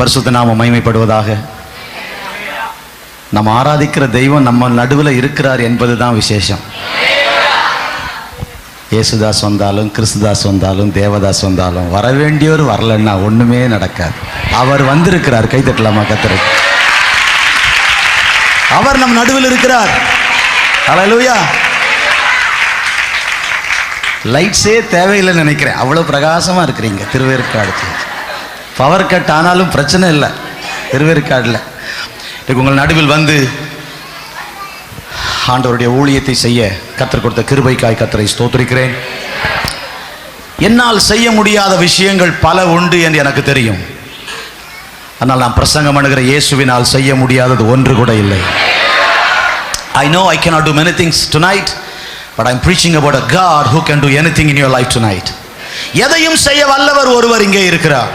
பரிசுத்த நாமம் மகிமைப்படுவதாக. நம்ம ஆராதிக்கிற தெய்வம் நம்ம நடுவில் இருக்கிறார் என்பதுதான் விசேஷம். இயேசுதாஸ் வந்தாலும் கிறிஸ்துதாஸ் வந்தாலும் தேவதாஸ் வந்தாலும் வர வேண்டியவர் வரலன்னா ஒண்ணுமே நடக்காது. அவர் வந்திருக்கிறார். கை தட்டலாமா கர்த்தருக்கு? அவர் நம் நடுவில் இருக்கிறார். ஹல்லேலூயா. லைட்ஸே தேவையில்லைன்னு நினைக்கிறேன். அவ்வளோ பிரகாசமாக இருக்கிறீங்க திருவேற்காடுக்கு. பவர் கட் ஆனாலும் பிரச்சனை இல்லை திருவேற்காடில். உங்கள் நடுவில் வந்து ஆண்டவருடைய ஊழியத்தை செய்ய கர்த்தர் கொடுத்த கிருபைக்காய் கர்த்தரை ஸ்தோத்திரிக்கிறேன். என்னால் செய்ய முடியாத விஷயங்கள் பல உண்டு என்று எனக்கு தெரியும். ஆனால் நான் பிரசங்கம் பண்ணுகிற இயேசுவினால் செய்ய முடியாதது ஒன்று கூட இல்லை. I know I cannot do many things tonight, but I'm preaching about a God who can do anything in your life tonight. எதையும் செய்ய வல்லவர் ஒருவர் இங்கே இருக்கிறார்.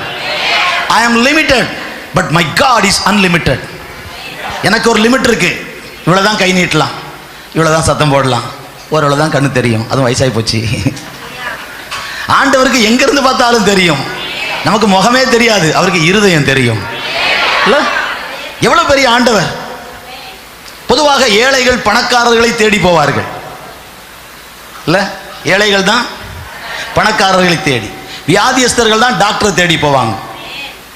I am limited, but my God is unlimited. எனக்கு ஒரு லிமிட் இருக்கு. இவ்வளவுதான் கை நீட்டலாம், இவ்வளவுதான் சத்தம் போடலாம், ஓரளவுதான் கண்ணு தெரியும், அதுவும் வயசாகி போச்சு. ஆண்டவருக்கு எங்க இருந்து பார்த்தாலும் தெரியும். நமக்கு முகமே தெரியாது, அவருக்கு இருதயம் தெரியும். இல்ல எவ்வளவு பெரிய ஆண்டவர். பொதுவாக ஏழைகள் பணக்காரர்களை தேடி போவார்கள். இல்ல ஏழைகள் தான் பணக்காரர்களை தேடி, வியாதியஸ்தர்கள் தான் டாக்டரை தேடி போவாங்க.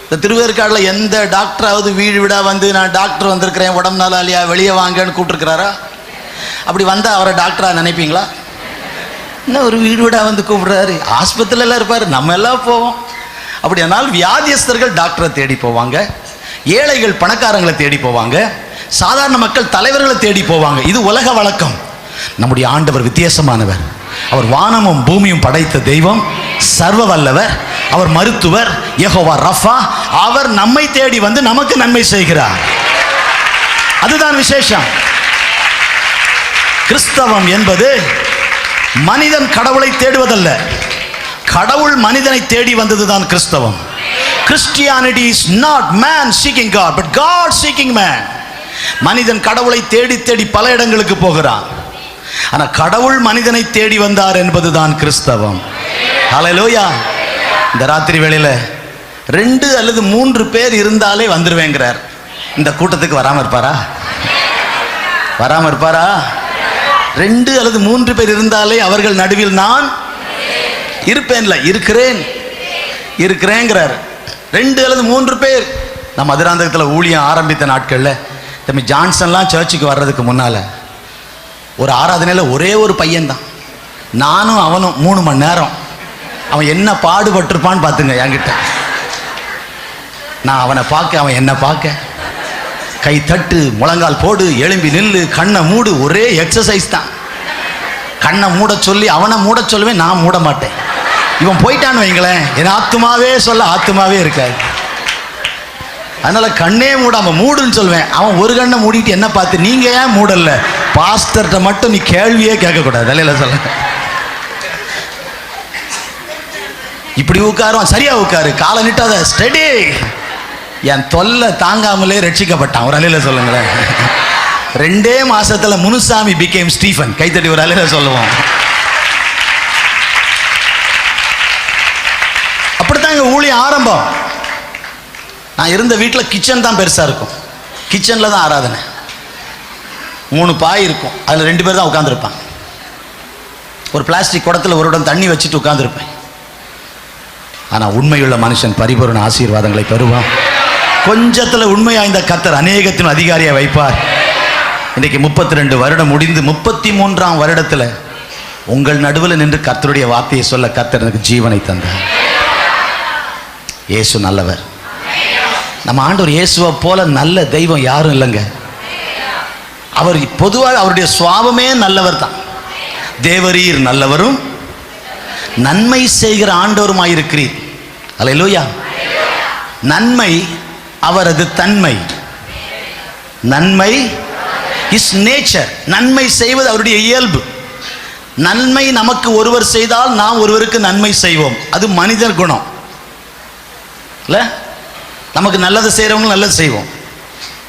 இந்த திருவேற்காடில் எந்த டாக்டராவது வீடு விடா வந்து நான் டாக்டர் வந்திருக்கிறேன் உடம்பு நாளா இல்லையா வெளியே வாங்கன்னு கூப்பிட்டுருக்கிறாரா? அப்படி வந்தால் அவரை டாக்டரா நினைப்பீங்களா? இன்னும் ஒரு வீடு விடா வந்து கூப்பிடுறாரு. ஆஸ்பத்திரியில் இருப்பார், நம்ம எல்லாம் போவோம். அப்படியானால் வியாதியஸ்தர்கள் டாக்டரை தேடி போவாங்க, ஏழைகள் பணக்காரங்களை தேடி போவாங்க, சாதாரண மக்கள் தலைவர்களை தேடி போவாங்க. இது உலக வழக்கம். நம்முடைய ஆண்டவர் வித்தியாசமானவர். அவர் வானமும் பூமியும் படைத்த தெய்வம், சர்வ வல்லவர். அவர் மருத்துவர், யெகோவா ரஃபா. அவர் நம்மை தேடி வந்து நமக்கு நன்மை செய்கிறார். அதுதான் விசேஷம். கிறிஸ்தவம் என்பது மனிதன் கடவுளை தேடுவதல்ல, கடவுள் மனிதனை தேடி வந்ததுதான் கிறிஸ்தவம். Christianity is not man seeking God, but God seeking man. மனிதன் கடவுளை தேடி தேடி பல இடங்களுக்கு போகிறான். ஆனா கடவுள் மனிதனை தேடி வந்தார் என்பதுதான் கிறிஸ்தவம். ஹல்லேலூயா. இந்த ராத்திரி வேளையில 2 அல்லது 3 பேர் இருந்தாலே வந்துருவேங்கிறார். இந்த கூட்டத்துக்கு வராம இருப்பாரா? வராம இருப்பாரா? 2 அல்லது 3 பேர் இருந்தாலே அவர்கள் நடுவில் நான் இருப்பேன்ல, இருக்கிறேன் இருக்கிறேங்கிறார். 2 அல்லது 3 பேர். நம்ம மதுராந்தகத்தில் ஊழியம் ஆரம்பித்த நாட்கள்ல தம்பி ஜான்சன்லாம் சர்ச்சுக்கு வர்றதுக்கு முன்னால ஒரு ஆராதனையில் ஒரே ஒரு பையன்தான், நானும் அவனும் 3 மணி நேரம். அவன் என்ன பாடுபட்டிருப்பான்னு பார்த்துங்க. என்கிட்ட நான் அவனை பார்க்க, அவன் என்ன பார்க்க, கை தட்டு, முழங்கால் போடு, எழும்பி நில்லு, கண்ணை மூடு, ஒரே எக்ஸசைஸ் தான். கண்ணை மூட சொல்லி அவனை மூட சொல்லுவேன், நான் மூட மாட்டேன். இவன் போயிட்டான்னு வைங்களேன், என் ஆத்துமாவே சொல்ல ஆத்துமாவே இருக்காது. அதனால கண்ணே மூடாம மூடுன்னு சொல்லுவேன். அவன் ஒரு கண்ணை மூடிட்டு என்ன பார்த்து, நீங்க ஏன் மூடல, பாஸ்டர்கிட்ட மட்டும் நீ கேள்வியே கேட்கக்கூடாது. தலையில சொல்ல இப்படி உட்காருவான். சரியா உட்காரு, காலை நிட்டாத, ஸ்டெடி. என் தொல்லை தாங்காமலே ரட்சிக்கப்பட்டான். ஒரு அலையில சொல்லுங்களேன். 2 மாசத்துல முனுசாமி பிகேம் ஸ்டீஃபன். கைத்தட்டி ஒரு அலையில சொல்லுவோம். அப்படித்தான் எங்க ஊழியம் ஆரம்பம். நான் இருந்த வீட்டில் கிச்சன் தான் பெருசாக இருக்கும். கிச்சனில் தான் ஆராதனை. 3 பாய் இருக்கும், அதில் 2 பேர் தான் உட்காந்துருப்பாங்க. ஒரு பிளாஸ்டிக் குடத்தில் ஒரு இடம் தண்ணி வச்சுட்டு உட்காந்துருப்பேன். ஆனால் உண்மையுள்ள மனுஷன் பரிபூரண ஆசீர்வாதங்களை பெறுவான். கொஞ்சத்தில் உண்மையாக இந்த கர்த்தர் அநேகத்தின் அதிகாரியை வைப்பார். இன்றைக்கு 32 வருடம் முடிந்து 33ஆம் வருடத்தில் உங்கள் நடுவில் நின்று கர்த்தருடைய வார்த்தையை சொல்ல கர்த்தர் எனக்கு ஜீவனை தந்தார். இயேசு நல்லவர். நம்ம ஆண்டவர் இயேசுவை போல நல்ல தெய்வம் யாரும் இல்லைங்க. அவர் பொதுவாக அவருடைய சுவாபமே நல்லவர் தான். தேவரீர் நல்லவரும் நன்மை செய்கிற ஆண்டவருமாயிருக்கிறீர். அல்லேலூயா. நன்மை அவரது தன்மை. நன்மை இஸ் நேச்சர். நன்மை செய்வது அவருடைய இயல்பு. நன்மை நமக்கு ஒருவர் செய்தால் நாம் ஒருவருக்கு நன்மை செய்வோம். அது மனிதர் குணம் இல்ல. நமக்கு நல்லது செய்கிறவங்க நல்லது செய்வோம்.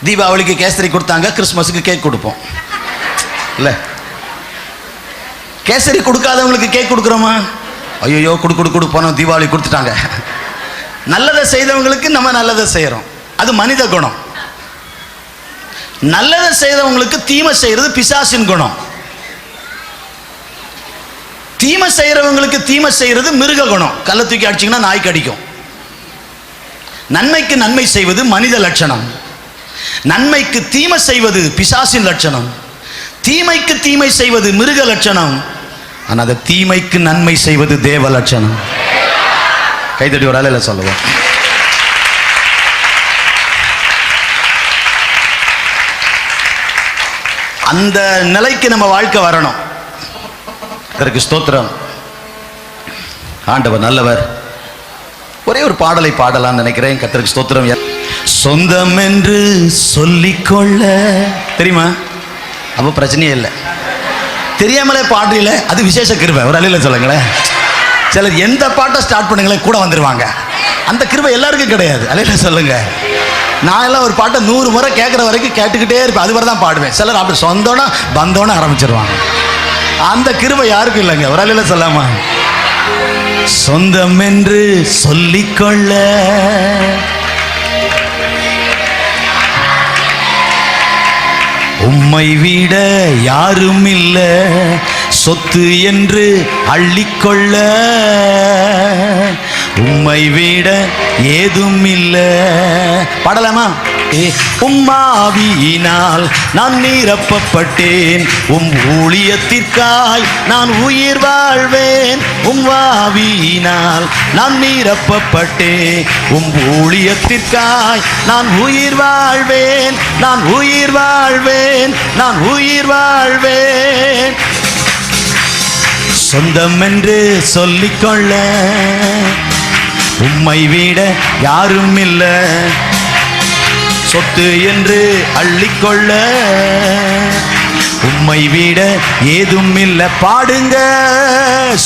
தீபாவளிக்கு கேசரி கொடுத்தாங்க, கிறிஸ்மஸுக்கு கேக் கொடுப்போம் இல்லை. கேசரி கொடுக்காதவங்களுக்கு கேக் கொடுக்குறோமா? ஐயோ கொடு போனோம், தீபாவளி கொடுத்துட்டாங்க. நல்லதை செய்தவங்களுக்கு நம்ம நல்லதை செய்கிறோம். அது மனித குணம். நல்லதை செய்தவங்களுக்கு தீமை செய்யறது பிசாசின் குணம். தீமை செய்யறவங்களுக்கு தீமை செய்யறது மிருக குணம். கள்ள தூக்கி அடிச்சிங்கன்னா நாய் கடிக்கும். நன்மைக்கு நன்மை செய்வது மனித லட்சணம். நன்மைக்கு தீமை செய்வது பிசாசின் லட்சணம். தீமைக்கு தீமை செய்வது மிருக லட்சணம். ஆனால் அந்த தீமைக்கு நன்மை செய்வது தேவ லட்சணம். கைதட்டி ஒரு ஆளில் சொல்லுவோம். அந்த நிலைக்கு நம்ம வாழ்க்கை வரணும். அதற்கு ஸ்தோத்திரம். ஆண்டவர் நல்லவர். ஒரே ஒரு பாடலை பாடலாம்னு நினைக்கிறேன். கர்த்தருக்கு ஸ்தோத்திரம். சொந்தம் என்று சொல்லிக்கொள்ள தெரியுமா? அப்போ பிரச்சனையே இல்லை. தெரியாமலே பாடல, அது விசேஷ கிருபை. ஒரு அலையில சொல்லுங்களேன். சிலர் எந்த பாட்டை ஸ்டார்ட் பண்ணுங்களேன் கூட வந்துடுவாங்க. அந்த கிருபை எல்லாருக்கும் கிடையாது. அலையில சொல்லுங்க. நான் எல்லாம் ஒரு பாட்டை 100 முறை கேட்குற வரைக்கும் கேட்டுக்கிட்டே இருப்பேன். அது வரை தான் பாடுவேன். சிலர் அப்படி சொந்தோன்னா பந்தோன்னு ஆரம்பிச்சிருவாங்க. அந்த கிருபை யாருக்கும் இல்லைங்க. ஒரு அலையில சொல்லாமா? சொந்தம் என்று சொல்லிக்கொள்ள உம்மை விட யாரும் இல்ல, சொத்து என்று அள்ளிக்கொள்ள உம்மை விட ஏதும் இல்ல. பாடலாமா? உம்மாவியினால் நான் நிரப்பப்பட்டேன், உம் ஊழியத்திற்காய் நான் உயிர் வாழ்வேன். உம்மாவியினால் நான் நிரப்பப்பட்டேன், உம் ஊழியத்திற்காய் நான் உயிர் வாழ்வேன். நான் உயிர் வாழ்வேன். நான் உயிர் வாழ்வேன். சொந்தம் என்று சொல்லிக்கொள்ள உம்மை விட யாரும் இல்ல, சொத்து என்று அள்ளிக்கொள்ள உம்மை விட ஏதும் இல்லை. பாடுங்க.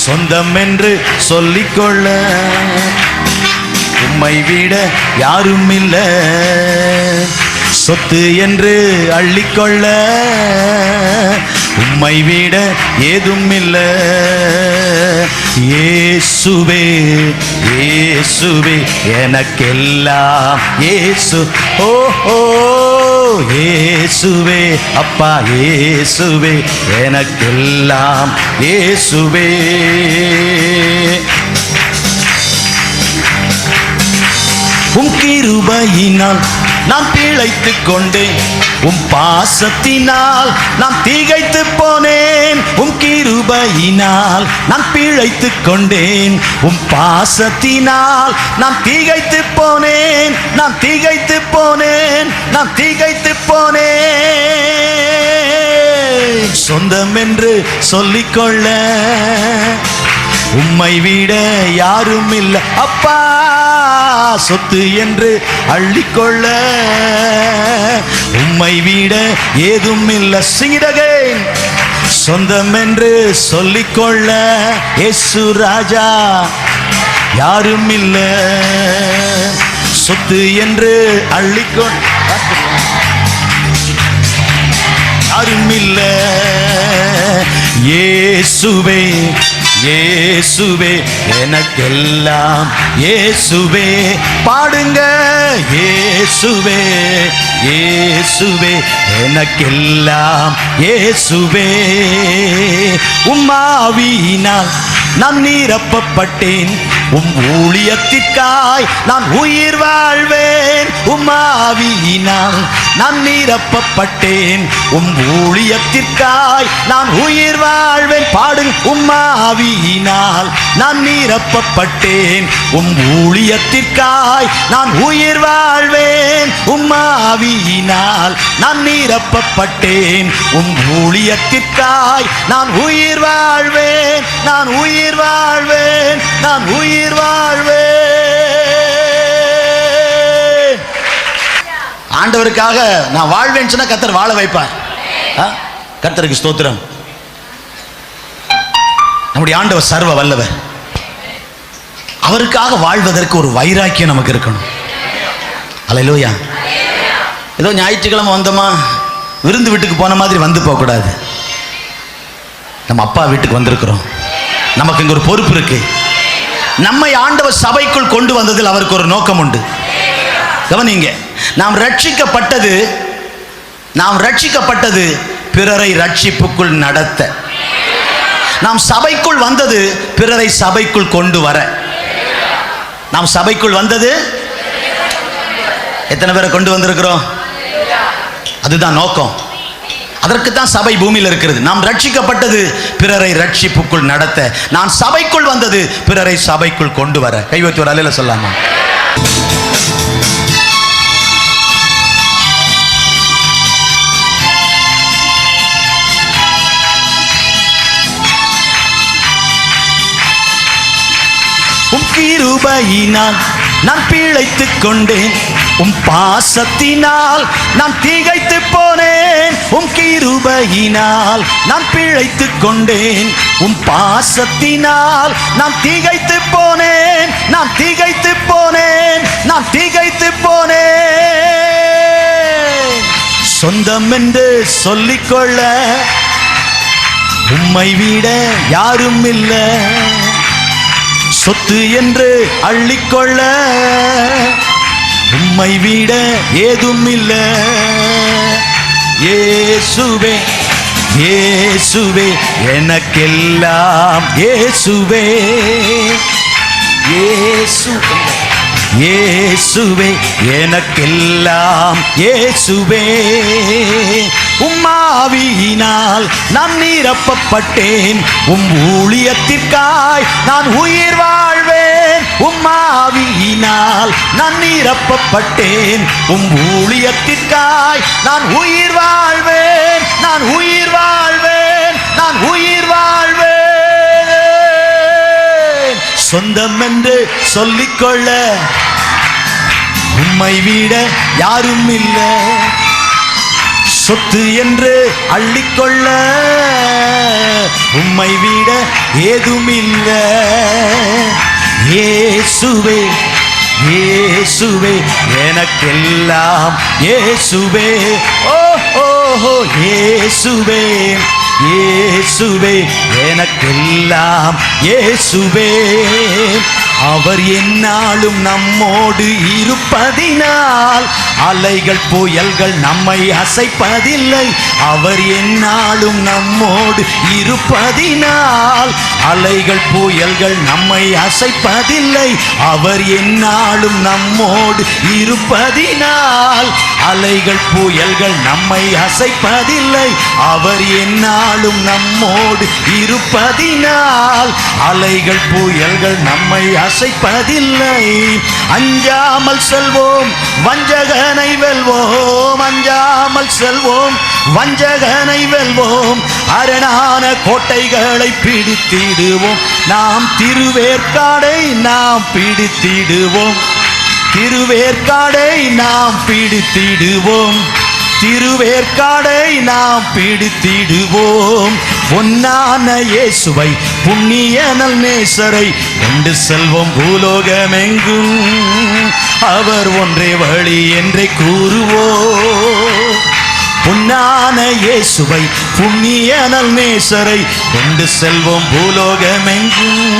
சொந்தம் என்று சொல்லிக்கொள்ள உம்மை விட யாரும் இல்லை, சொத்து என்று அள்ளிக்கொள்ள உம்மை விட ஏதும் இல்லை. இயேசுவே இயேசுவே எனக்கெல்லாம் இயேசு. ஓ ஓ இயேசுவே அப்பா இயேசுவே எனக்கெல்லாம் இயேசுவே. உம் கிருபையினால் நான் பிழைத்துக் கொண்டேன், உம் பாசத்தினால் நான் திகைத்து போனேன். உம் கிருபையினால் நான் பிழைத்துக் கொண்டேன், உம் பாசத்தினால் நான் திகைத்து போனேன். நான் திகைத்து போனேன். நான் திகைத்து போனேன். சொந்தம் என்று சொல்லிக்கொள்ள உம்மை விட யாரும் இல்லை அப்பா, சொத்து என்று அள்ளிக்கொள்ள உம்மை விட ஏதும் இல்லை. Sing it again. சொந்தம் என்று சொல்லிக்கொள்ள இயேசு ராஜா யாரும் இல்லை, சொத்து என்று அள்ளிக்கொள்ள யாரும் இல்லை. இயேசுவே இயேசுவே எனக்கெல்லாம் இயேசுவே. பாடுங்க. இயேசுவே இயேசுவே எனக்கெல்லாம் இயேசுவே. உம்மாவியினால் நான் நிரப்பப்பட்டேன், உம் ஊழியத்திற்காய் நான் உயிர் வாழ்வேன். உம்மாவியினால் நான் நிரப்பப்பட்டேன், உம் ஊழியத்திற்காய் நான் உயிர் வாழ்வேன். பாடுங்க. உம்மாவியினால் நான் நிரப்பப்பட்டேன், உம் ஊழியத்திற்காய் நான் உயிர் வாழ்வேன். உம்மாவியினால் நான் நிரப்பப்பட்டேன், உம் ஊழியத்திற்காய் நான் உயிர் வாழ்வேன். நான் உயிர் வாழ்வேன். நான் உயிர் வாழ்வேன். ஆண்டவருக்காக நான் வாழ்வேன்னு சொன்னா கர்த்தர் வாழ வைப்பார். கர்த்தருக்கு ஸ்தோத்திரம். நம்முடைய ஆண்டவர் சர்வ வல்லவர். அவருக்காக வாழ்வதற்கு ஒரு வைராக்கியம் நமக்கு இருக்கணும். அல்லேலூயா. ஏதோ ஞாயிற்றுக்கிழமை வந்தோமா விருந்து வீட்டுக்கு போன மாதிரி வந்து போகக்கூடாது. நம்ம அப்பா வீட்டுக்கு வந்திருக்கிறோம். நமக்கு இங்க ஒரு பொறுப்பு இருக்கு. நம்மை ஆண்டவர் சபைக்குள் கொண்டு வந்ததில் அவருக்கு ஒரு நோக்கம் உண்டு. கவனிங்க. நாம் ரட்சிக்கப்பட்டது பிறரை ரட்சிப்புக்குள் நடத்த. நாம் சபைக்குள் வந்தது பிறரை சபைக்குள் கொண்டு வர. நாம் சபைக்குள் வந்தது எத்தனை பேரை கொண்டு வந்திருக்கிறோம்? அதுதான் நோக்கம். அதற்குத்தான் சபை பூமியில் இருக்கிறது. நாம் ரட்சிக்கப்பட்டது பிறரை ரட்சிப்புக்குள் நடத்த. நான் சபைக்குள் வந்தது பிறரை சபைக்குள் கொண்டு வர. கைவத்தி ஒரு அல்லேலூயா சொல்லாமா? உம் கிருபையினால் நான் பிழைத்துக் கொண்டேன், உம் பாசத்தினால் நான் திகைத்து போனேன். உம் கிருபையினால் நான் பிழைத்துக் கொண்டேன், உம் பாசத்தினால் நான் திகைத்து போனேன். நான் திகைத்து போனேன், நான் திகைத்து போனேன். சொந்தம் என்று சொல்லிக்கொள்ள உம்மை விட யாரும் இல்லை. சொத்து என்று அள்ளிக்கொள்ள உம்மை விட ஏதும் இல்லை. இயேசுவே இயேசுவே எனக்கெல்லாம் இயேசுவே. இயேசுவே இயேசுவே எனக்கெல்லாம் இயேசுவே. உம்மாவியினால் நான் நிரப்பப்பட்டேன், உம் ஊழியத்திற்காய் நான் உயிர் வாழ்வேன். உம்மாவியினால் நான் நிரப்பப்பட்டேன், உம் ஊழியத்திற்காய் நான் உயிர் வாழ்வேன். நான் உயிர் வாழ்வேன், நான் உயிர் வாழ்வேன். சொந்தம் என்று சொல்லிக்கொள்ள உம்மை விட யாரும் இல்லை. சொத்து என்று அள்ளிக்கொள்ள உம்மை விட ஏதும் இல்லை. இயேசுவே இயேசுவே எனக்கெல்லாம் இயேசுவே. ஓ ஓஹோ இயேசுவே இயேசுவே எனக்கெல்லாம் இயேசுவே. அவர் எந்நாளும் நம்மோடு இருப்பதினால் அலைகள் புயல்கள் நம்மை அசைப்பதில்லை. அவர் எந்நாளும் நம்மோடு இருப்பதினால் அலைகள் புயல்கள் நம்மை அசைப்பதில்லை. அவர் எந்நாளும் நம்மோடு இருப்பதினால் அலைகள் புயல்கள் நம்மை அசைப்பதில்லை. அவர் எந்நாளும் நம்மோடு இருப்பதினால் அலைகள் புயல்கள் நம்மை அசைப்பதில்லை. அஞ்சாமல் செல்வோம், வஞ்சகனை வெல்வோம். அஞ்சாமல் செல்வோம், வஞ்சகனை வெல்வோம். அரணான கோட்டைகளை பிடித்திடுவோம். நாம் திருவேற்காடை நாம் பிடித்திடுவோம். திருவேற்காடை நாம் பிடித்திடுவோம். திருவேற்காடை நாம் பிடித்திடுவோம். பொன்னான இயேசுவை புண்ணிய நல் நேசரை கொண்டு செல்வோம் பூலோகமெங்கும். அவர் ஒன்றே வழி என்றே கூறுவோம். பொன்னான இயேசுவை புண்ணிய நல் நேசரை கொண்டு செல்வோம் பூலோகமெங்கும்.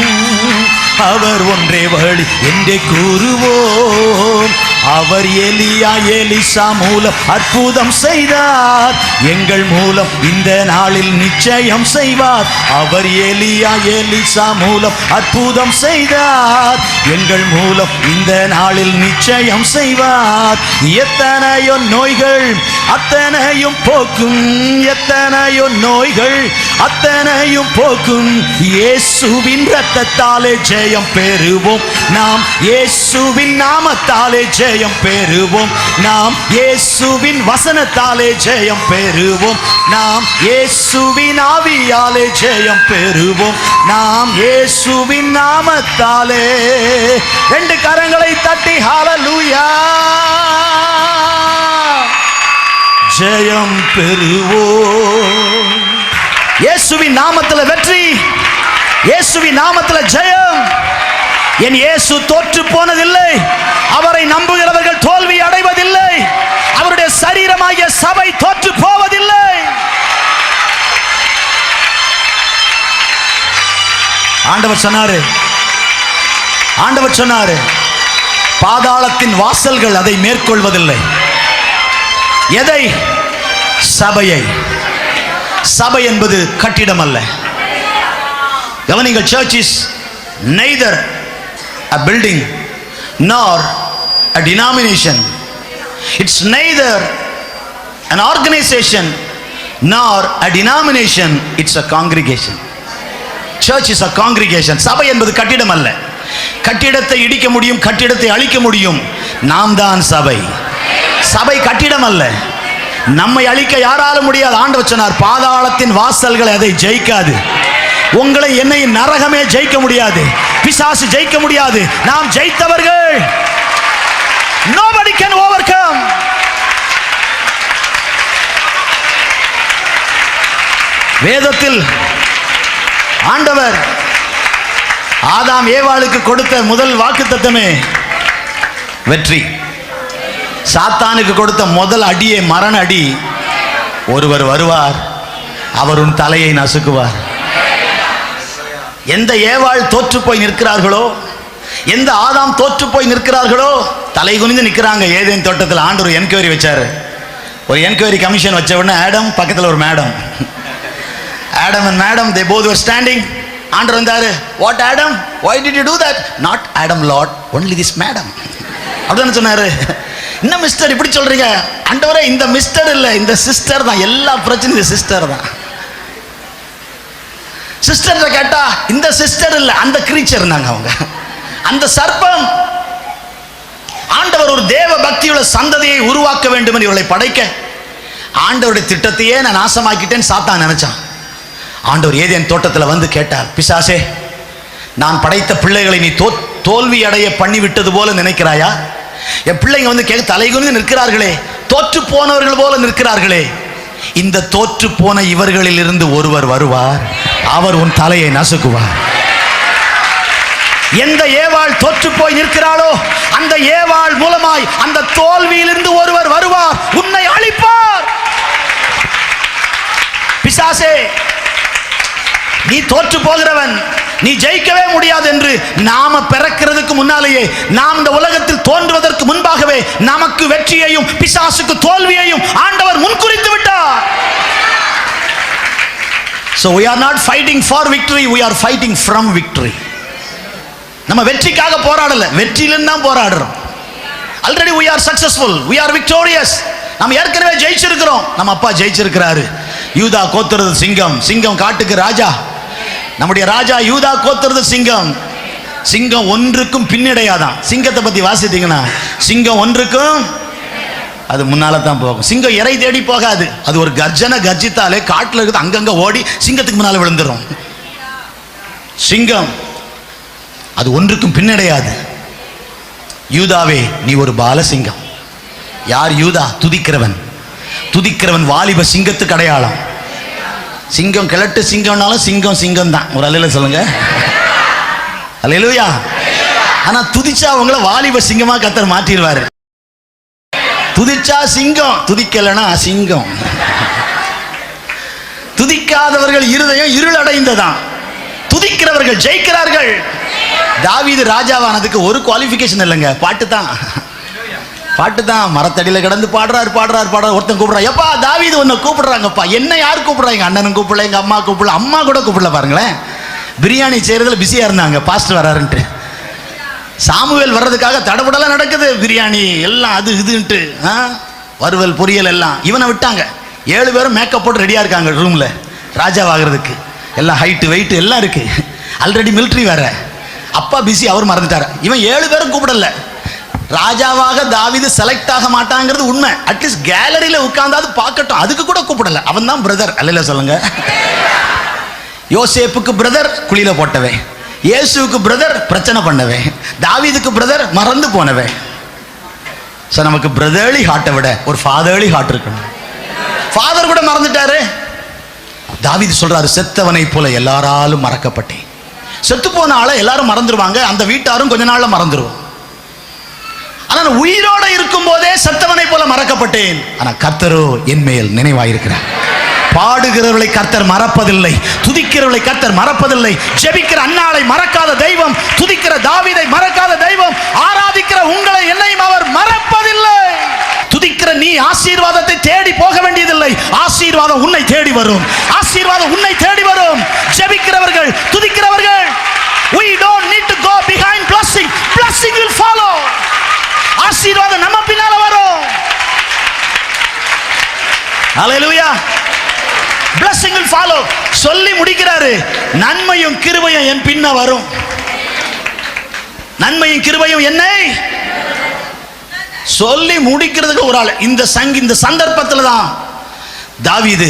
அவர் ஒன்றே வழி என்றே கூறுவோம். அவர் எலியா எலிசா மூலம் அற்புதம் செய்தார், எங்கள் மூலம் இந்த நாளில் நிச்சயம் செய்வார். அவர் எலியா எலிசா மூலம் அற்புதம் செய்தார், எங்கள் மூலம் இந்த நாளில் நிச்சயம் செய்வார். எத்தனையோ நோய்கள் அத்தனையும் போக்கும், எத்தனையோ நோய்கள் அத்தனையும் போக்கும். இயேசுவின் இரத்தத்தாலே ஜெயம் பெறுவோம் நாம். இயேசுவின் நாமத்தாலே ஜெயம் பெறுவோம் நாம். இயேசுவின் வசனத்தாலே ஜெயம் பெறுவோம் நாம். இயேசுவின் ஆவியாலே ஜெயம் பெறுவோம் நாம். இயேசுவின் நாமத்தாலே. ரெண்டு கரங்களை தட்டி ஹல்லேலூயா ஜெயம் பெறுவோம். இயேசுவின் நாமத்தில் வெற்றி, இயேசுவின் நாமத்தில் ஜெயம். என் இயேசு தோற்று போனதில்லை, அவரை நம்புகிறவர்கள் தோல்வி அடைவதில்லை, அவருடைய சரீரமாகிய சபை தோற்று போவதில்லை. ஆண்டவர் சொன்னாரு, பாதாளத்தின் வாசல்கள் அதை மேற்கொள்வதில்லை. எதை? சபையை. சபை என்பது கட்டிடம் அல்ல. கவனிங்கள், church is neither a building nor a denomination. It's neither an organization nor a denomination. It's a congregation. Church is a congregation. சபை என்பது கட்டிடம் அல்ல. கட்டிடத்தை இடிக்க முடியும், கட்டிடத்தை அழிக்க முடியும். நாம் தான் சபை. சபை கட்டிடம் அல்ல. நம்மை அழிக்க யாராலும் முடியாது. ஆண்டவர் சொன்னார், பாதாளத்தின் வாசல்களை அதை ஜெயிக்காது. உங்களை என்னை நரகமே ஜெயிக்க முடியாது, பிசாசு ஜெயிக்க முடியாது. நாம் ஜெயித்தவர்கள். Nobody can overcome. வேதத்தில் ஆண்டவர் ஆதாம் ஏவாளுக்கு கொடுத்த முதல் வாக்குத்தத்தமே வெற்றி. சாத்தானுக்கு கொடுத்த முதல் அடியே மரண அடி. ஒருவர் வருவார், அவர் உன் தலையை நசுக்குவார். எந்த ஏவாள் தோற்று போய் நிற்கிறார்களோ, எந்த ஆதாம் தோற்று போய் நிற்கிறார்களோ, தலை குனிந்து நிற்கிறாங்க. ஏதேன் தோட்டத்தில் ஆண்டவர் என்கொயரி வச்சாரு. ஒரு என்கொயரி கமிஷன் வச்ச உடனே ஆடம் பக்கத்தில் ஒரு madam, Adam and madam, they both were standing. ஆண்டவர் வந்தாரு. what Adam, why did you do that? not Adam Lord, only this madam. அப்படிதான் சொன்னாரு. என்ன மிஸ்டர் இப்படி சொல்றீங்க? ஆண்டவரே, இந்த மிஸ்டர் இல்ல, இந்த சிஸ்டர் தான். எல்லா பிரச்சனையும் இந்த சிஸ்டர் தான். சிஸ்டர் கேட்டா இந்த சிஸ்டர் இல்ல, அந்த கிரீச்சர் நாங்க, அவங்க அந்த சர்ப்பம். ஆண்டவர் ஒரு தேவ பக்தியுள்ள சந்ததியை உருவாக்க வேண்டும் என்று இவளை படைக்க ஆண்டவருடைய திட்டத்தையே நான் நாசமாக்கிட்டேன்னு சாத்தான் நினைச்சான். ஆண்டவர் ஏதேன் தோட்டத்தில் வந்து கேட்டார், பிசாசே, நான் படைத்த பிள்ளைகளை நீ தோல்வி அடைய பண்ணி விட்டது போல நினைக்கிறாயா? என் பிள்ளைங்க வந்து தலைகுனிந்து நிற்கிறார்களே, தோற்று போனவர்கள் போல நிற்கிறார்களே. இந்த தோற்று போன இவர்களில் இருந்து ஒருவர் வருவார், அவர் உன் தலையை நசுக்குவார். எந்த ஏவாள் தோற்று போய் நிற்கிறாளோ அந்த ஏவாள் மூலமாய் அந்த தோல்வியிலிருந்து ஒருவர் வருவார், உன்னை அழிப்பார். பிசாசே, நீ தோற்று போகிறவன், நீ ஜெயிக்கவே முடியாது என்று நாம பிறக்கிறதுக்கு முன்னாலேயே, நாம் இந்த உலகத்தில் தோன்றுவதற்கு முன்பாகவே நமக்கு வெற்றியையும் பிசாசுக்கு தோல்வியையும் ஆண்டவர் முன்குறித்து விட்டார். So we are not fighting for victory, we are fighting from victory. நம்ம வெற்றிக்காக போராடல, வெற்றியிலிருந்து தான் போராடுறோம். Already we are successful, we are victorious. நம்ம ஏற்கனவே ஜெயிச்சிருக்கிறோம். நம்ம அப்பா ஜெயிச்சிருக்கிறாரு. யூதா கோத்திரது சிங்கம், சிங்கம் காட்டுக்கு ராஜா. நம்முடைய ராஜா யூதா கோத்திரது சிங்கம். சிங்கம் ஒன்றுக்கும் பின்னடையாதான். சிங்கத்தை பத்தி வாசித்தீங்கன்னா, சிங்கம் ஒன்றுக்கும் அது முன்னால தான் போகும். சிங்கம் இறை தேடி போகாது. அது ஒரு கர்ஜனை கர்ஜித்தாலே காட்டுல இருக்குது, அங்கங்க ஓடி சிங்கத்துக்கு முன்னால விழுந்துடும். சிங்கம் அது ஒன்றுக்கும் பின்னடையாது. யூதாவே, நீ ஒரு பால சிங்கம். யார் யூதா? துதிக்கிறவன். துதிக்கிறவன் வாலிப சிங்கத்துக்கு அடையாளம். சிங்கம் கிழட்டு சிங்கம்னாலும் சிங்கம் சிங்கம் தான். ஒரு அல்லேலூயா சொல்லுங்க. அல்லேலூயா. ஆனா துதிச்சா அவங்கள வாலிப சிங்கமா கர்த்தர் மாற்றிடுவாரு. துதிச்சா சிங்கம், துதிக்கலனா சிங்கம். துதிக்காதவர்கள் இருதயம் இருள் அடைந்ததான், துதிக்கிறவர்கள் ஜெயிக்கிறார்கள். தாவீது ராஜாவானதுக்கு ஒரு குவாலிஃபிகேஷன் இல்லைங்க, பாட்டு தான். பாட்டு தான். மரத்தடியில் கிடந்து பாடுறாரு. ஒருத்தன் கூப்பிடுறான், எப்பா தாவீது உன்னை கூப்பிடுறாங்கப்பா. என்ன யார் கூப்பிடுறாங்க? எங்கள் அண்ணனும் கூப்பிடல, எங்கள் அம்மா கூப்பிடல, அம்மா கூட கூப்பிடல. பாருங்களேன், பிரியாணி செய்கிறதுல பிஸியாக இருந்தாங்க, பாஸ்டர் வராருன்ட்டு. சாமுவேல் வர்றதுக்காக தடபுடலாம் நடக்குது, பிரியாணி எல்லாம் அது இதுன்ட்டு, வறுவல் பொரியல் எல்லாம். இவனை விட்டாங்க. 7 பேரும் மேக்கப் போட்டு ரெடியாக இருக்காங்க ரூமில், ராஜாவாகிறதுக்கு. எல்லாம் ஹைட்டு வெயிட்டு எல்லாம் இருக்கு. ஆல்ரெடி மிலிட்ரி வேற. அப்பா பிஸி, அவர் மறந்துட்டார். இவன் 7 பேரும் கூப்பிடல. ராஜாவாக தாவீது செலக்ட் ஆக மாட்டாங்கிறது உண்மை. அட்லீஸ்ட் கேலரியில உட்கார்ந்தாது பார்க்கட்டும், அதுக்கு கூட கூப்பிடல. அவன் தான் பிரதர். அல்லேலூயா சொல்லுங்க. யோசேப்புக்கு பிரதர் குழியில போட்டவன், இயேசுவுக்கு பிரதர் பிரச்சனை பண்ணவன், தாவீதுக்கு பிரதர் மறந்து போனவன். சார், நமக்கு பிரதர்லி ஹார்ட்டை விட ஒரு ஃபாதர்லி ஹார்ட் இருக்கணும். ஃபாதர் கூட மறந்துட்டாரு. தாவீது சொல்றாரு, செத்தவனை போல எல்லாராலும் மறக்கப்பட்டேன். செத்து போன ஆளை எல்லாரும் மறந்துடுவாங்க, அந்த வீட்டாரும் கொஞ்ச நாள்ல மறந்துடுவோம். ஆனால் உயிரோட இருக்கும் போதே செத்தவனை போல மறக்கப்பட்டேன். ஆனா கர்த்தரோ என் மேல் நினைவாயிருக்கிறார். பாடுகிறவர்களை கர்த்தர் மறப்பதில்லை, துதிக்கிறவர்களை கர்த்தர் மறப்பதில்லை. ஜெபிக்கிற அன்னாளை மறக்காத தெய்வம், துதிக்கிற தாவீதை மறக்காத தெய்வம், ஆராதிக்கிற உங்களை என்னையும் அவர் மறப்பதில்லை. துதிக்கிற நீ ஆசீர்வாதத்தை தேடி போக வேண்டியதில்லை, ஆசீர்வாதம் உன்னை தேடி வரும், ஆசீர்வாதம் உன்னை தேடி வரும். ஜெபிக்கிறவர்கள், துதிக்கிறவர்கள், we don't need to go behind blessing, blessing will follow. ஆசீர்வாதம் நம்ம பின்னால வரும். ஹalleluya, blessing will follow. சொல்லி முடிக்கிறாரு, நன்மையும் கிருபையும் என் பின்ன வரும். நன்மையும் கிருபையும் என்னை சொல்லி முடிக்கிறதுக்கு ஒரு ஆள். இந்த சந்தர்ப்பத்தில் தான் தாவீது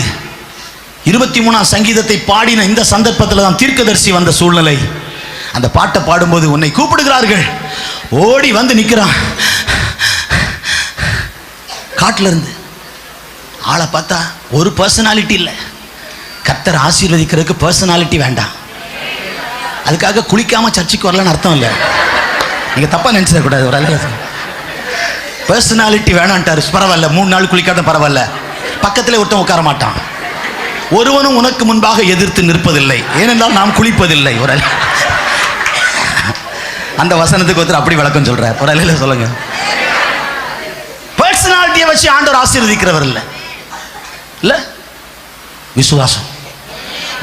23ஆம் சங்கீதத்தை பாடின இந்த சந்தர்ப்பத்தில் தான் தீர்க்கதரிசி வந்த சூழ்நிலை. அந்த பாட்டை பாடும்போது உன்னை கூப்பிடுகிறார்கள், ஓடி வந்து நிற்கிறான். காட்டில் இருந்து ஆளை பார்த்தா ஒரு பர்சனாலிட்டி இல்லை. கர்த்தர் ஆசீர்வதிக்கிறதுக்கு பர்சனாலிட்டி வேண்டாம். அதுக்காக குளிக்காம சர்ச்சுக்கு வரலன்னு அர்த்தம் இல்லை, நீங்க தப்பா நினைச்சிடக்கூடாது. ஒரு அளவு பர்சனாலிட்டி வேணான்ட்டாரு. பரவாயில்ல, 3 நாள் குளிக்காத பரவாயில்ல, பக்கத்திலே ஒருத்தன் உட்கார மாட்டான். ஒருவனும் உனக்கு முன்பாக எதிர்த்து நிற்பதில்லை, ஏனென்றால் நாம் குளிப்பதில்லை. ஒரு அந்த வசனத்துக்கு ஒருத்தர் அப்படி விளக்கம் சொல்றார். ஒரு அலையில சொல்லுங்க, பர்சனாலிட்டியை வச்சு ஆண்டவர் ஆசீர்வதிக்கிறவர் இல்லை. இல்ல, விசுவாசம்.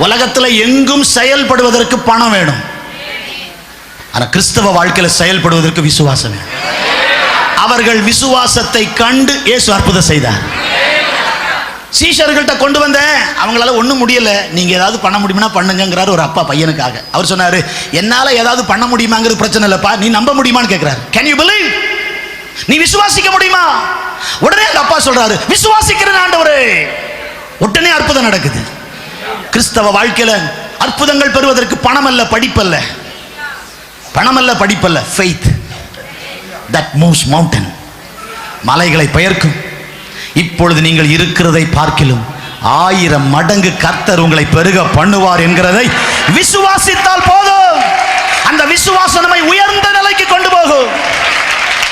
உலகத்தில் எங்கும் செயல்படுவதற்கு பணம் வேணும், ஆனா கிறிஸ்தவ வாழ்க்கையில் செயல்படுவதற்கு விசுவாசம் வேணும். அவர்கள் விசுவாசத்தை கண்டு இயேசு அற்புதம் செய்தார். சீஷர்கள்ட்ட கொண்டு வந்தேன், அவங்களால ஒன்றும் முடியல. நீங்க ஏதாவது பண்ண முடியுமா பண்ணுங்கிறாரு ஒரு அப்பா பையனுக்காக. அவர் சொன்னாரு, என்னால ஏதாவது பண்ண முடியுமாங்கிறது பிரச்சனை இல்லப்பா, நீ நம்ப முடியுமான்னு கேட்கிறாரு. Can you believe? நீ விசுவாசிக்க முடியுமா? உடனே அந்த அப்பா சொல்றாரு, விசுவாசிக்கிறேன் ஆண்டவரே. உடனே அற்புதம் நடக்குது. கிறிஸ்தவ வாழ்க்கையில அற்புதங்கள் பெறுவதற்கு பணம் அல்ல, படிப்பல்ல. பணம் அல்ல, படிப்பல்ல. faith that moves mountain. மலைகளை பெயர்க்கும். இப்பொழுது நீங்கள் இருக்கிறதை பார்க்கிலும் 1000 மடங்கு கர்த்தர் உங்களை பெருக பண்ணுவார் என்கிறதை விசுவாசித்தால் போதும். அந்த விசுவாசம் நம்மை உயர்ந்த நிலைக்கு கொண்டு போகும்.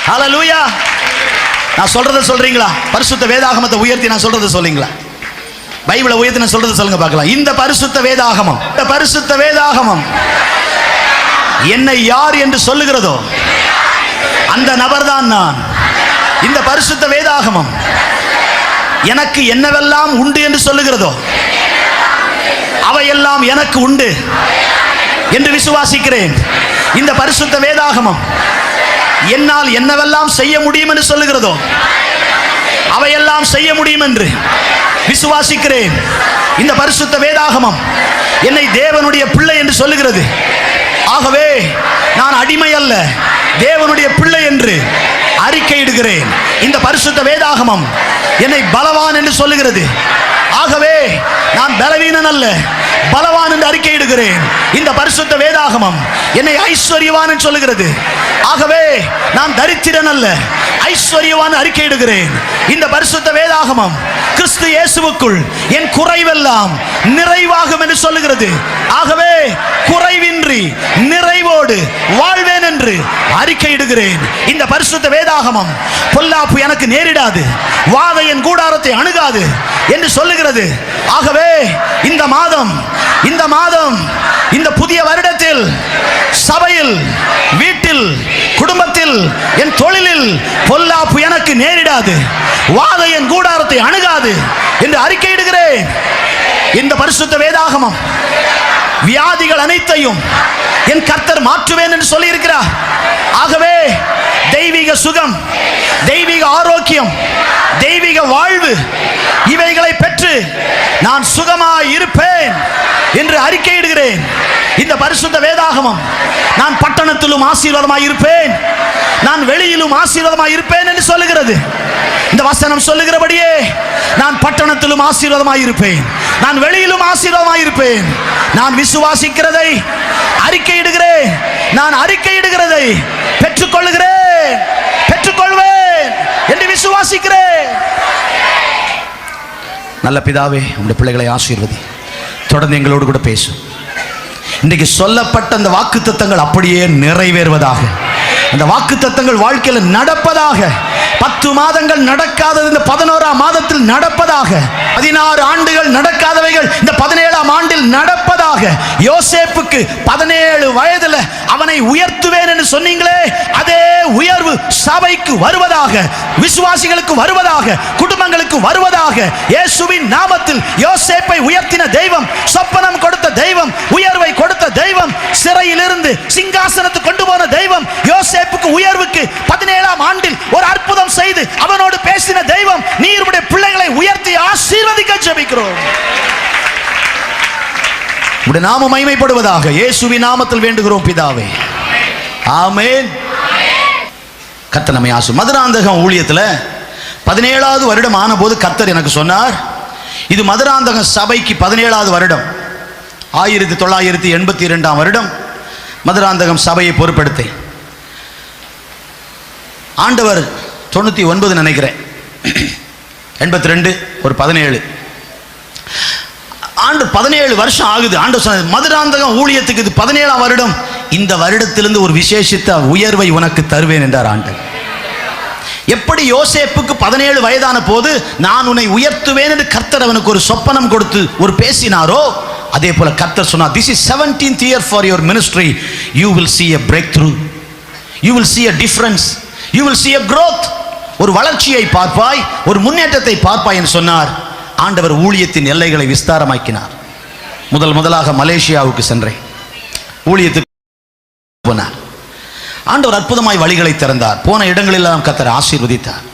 ஹalleluya. நான் சொல்றதை சொல்றீங்களா? பரிசுத்த வேதாகமத்தை உயர்த்தி நான் சொல்றதை சொல்றீங்களா? பைபிளை உயர்த்தி நான் சொல்றதை சொல்லுங்க பார்க்கலாம். இந்த பரிசுத்த வேதாகமம், இந்த பரிசுத்த வேதாகமம் என்னை யார் என்று சொல்லுகிறதோ அந்த நபர்தான் நான். இந்த பரிசுத்த வேதாகமம் எனக்கு என்னவெல்லாம் உண்டு என்று சொல்லுகிறதோ அவையெல்லாம் எனக்கு உண்டு என்று விசுவாசிக்கிறேன். இந்த பரிசுத்த வேதாகமம் என்னால் என்னவெல்லாம் செய்ய முடியும் என்று சொல்லுகிறதோ அவையெல்லாம் செய்ய முடியும் என்று விசுவாசிக்கிறேன். இந்த பரிசுத்த வேதாகமம் என்னை தேவனுடைய பிள்ளை என்று சொல்லுகிறது. ஆகவே நான் அடிமை அல்ல, தேவனுடைய பிள்ளை என்று அறிக்கையிடுகிறேன். இந்த பரிசுத்த வேதாகமம் என்னை பலவான் என்று சொல்லுகிறது. ஆகவே நான் பலவீனன் அல்ல, பலவான் என்று அறிக்கையிடுகிறேன். இந்த பரிசுத்த வேதாகமம் என்னை ஐஸ்வர்யவான் என்று சொல்லுகிறது. ஆகவே நான் தரித்திரன் அல்ல, ஐஸ்வர்யவான் அறிக்கையிடுகிறேன். இந்த பரிசுத்த வேதாகமம் கிறிஸ்து இயேசுவுக்குள் என் குறைவெல்லாம் நிறைவாகும் என்று சொல்லுகிறது. ஆகவே குறைவின்றி நிறைவோடு வாழ்வேன் என்று அறிக்கையிடுகிறேன். இந்த பரிசுத்த வேதாகமம் பொல்லாப்பு எனக்கு நேரிடாது, வாதை என் கூடாரத்தை அணுகாது என்று சொல்லுகிறது. ஆகவே இந்த மாதம் இந்த புதிய வருடத்தில் சபையில், வீட்டில், குடும்பத்தில், என் தொழிலில் பொல்லாப்பு எனக்கு நேரிடாது, வாதை என் கூடாரத்தை அணுகாது என்று அறிக்கையிடுகிறேன். இந்த பரிசுத்த வேதாகமம் வியாதிகள் அனைத்தையும் என் கர்த்தர் மாற்றுவேன் என்று சொல்லி இருக்கிறார். ஆகவே தெய்வீக சுகம், தெய்வீக ஆரோக்கியம், தெய்வீக வாழ்வு இவைகளை பெற்று நான் சுகமாய் இருப்பேன் என்று அறிக்கையிடுகிறேன். இந்த பரிசுத்த வேதாகமம் நான் பட்டணத்திலும் ஆசீர்வாதமாய் இருப்பேன், நான் வெளியிலும் ஆசீர்வாதமாய் இருப்பேன் என்று சொல்லுகிறது. இந்த வசனம் சொல்லுகிறபடியே நான் பட்டணத்திலும் ஆசீர்வாதமாய் இருப்பேன், நான் வெளியிலும் ஆசீர்வாதமாய் இருப்பேன். நான் விசுவாசிக்கிறதை அறிக்கையிடுகிறேன், நான் அறிக்கையிடுகிறதை பெற்றுக்கொள்ளுகிறேன், பெற்றுக்கொள்வேன் என்று விசுவாசிக்கிறேன். நல்ல பிதாவே, உங்களுடைய பிள்ளைகளை ஆசீர்வதி, தொடர்ந்து எங்களோடு கூட பேசும். இன்றைக்கு சொல்லப்பட்ட அந்த வாக்குத்தத்தங்கள் அப்படியே நிறைவேறுவதாக, அந்த வாக்குத்தத்தங்கள் வாழ்க்கையில் நடப்பதாக, 10 மாதங்கள் நடக்காதது இந்த 11ஆம் மாதத்தில் நடப்பதாக. 16 ஆண்டுகள் நடக்காதவைகள் இந்த 17ஆம் ஆண்டில் நடப்பதாக. யோசேப்புக்கு 17 வயதுல அவனை உயர்த்துவேன் என்று சொன்னீங்களே, அதே உயர்வு சபைக்கு வருவதாக, விசுவாசிகளுக்கு வருவதாக, குடும்பங்களுக்கு வருவதாக. இயேசுவின் நாமத்தில் யோசேப்பை உயர்த்தின தெய்வம், சொப்பனம் கொடுத்த தெய்வம், உயர்வை கொடுத்த தெய்வம், சிறையிலிருந்து சிங்காசனத்துக்கு கொண்டு போன தெய்வம், யோசேப்புக்கு உயர்வுக்கு 17ஆம் ஆண்டில் ஒரு அற்புதம் செய்து அவனோடு பேசின தெய்வம், நீருடைய பிள்ளைகளை உயர்த்தி ஆசீர்வதிக்க ஜெபிக்கிறோம். உடைய நாமம் மகிமைப்படுவதாக. இயேசுவின் நாமத்தில் வேண்டுகிறோம் பிதாவே, ஆமென். கர்த்தர் நம்மை ஆசீர்வதிப்பார். மதுராந்தகம் ஊழியத்தில் 17வது வருடம் ஆனபோது கர்த்தர் எனக்கு சொன்னார், இது மதுராந்தகம் சபைக்கு 17வது வருடம். 1982ஆம் வருடம் மதுராந்தகம் சபையை பொறுப்பெடுத்தேன். ஆண்டவர் 99 நினைக்கிறேன், 82 ஒரு 17 ஆண்டு, 17 வருஷம் ஆகுது. ஆண்டவர் சொன்னார், மதுராந்தகம் ஊழியத்துக்கு இது 17ஆம் வருடம், இந்த வருடத்திலிருந்து ஒரு விசேஷித்த உயர்வை உனக்கு தருவேன் என்றார் ஆண்டவர். எப்படி யோசேப்புக்கு 17 வயதான போது நான் உன்னை உயர்த்துவேன் என்று கர்த்தர் அவனுக்கு ஒரு சொப்பனம் கொடுத்து ஒரு பேசினாரோ, அதே போல கர்த்தர் சொன்னார், this is 17th year for your ministry, you will see a breakthrough, you will see a difference, you will see a growth. ஒரு வளர்ச்சியை பார்ப்பாய், ஒரு முன்னேற்றத்தை பார்ப்பாய் என்று சொன்னார். ஆண்டவர் ஊழியத்தின் எல்லைகளை விஸ்தாரமாக்கினார். முதலாக மலேசியாவுக்கு சென்றேன், ஊழியத்துக்கு போனார். ஆண்டவர் அற்புதமாய் வழிகளை திறந்தார். போன இடங்களெல்லாம் கர்த்தர் ஆசீர்வதித்தார்.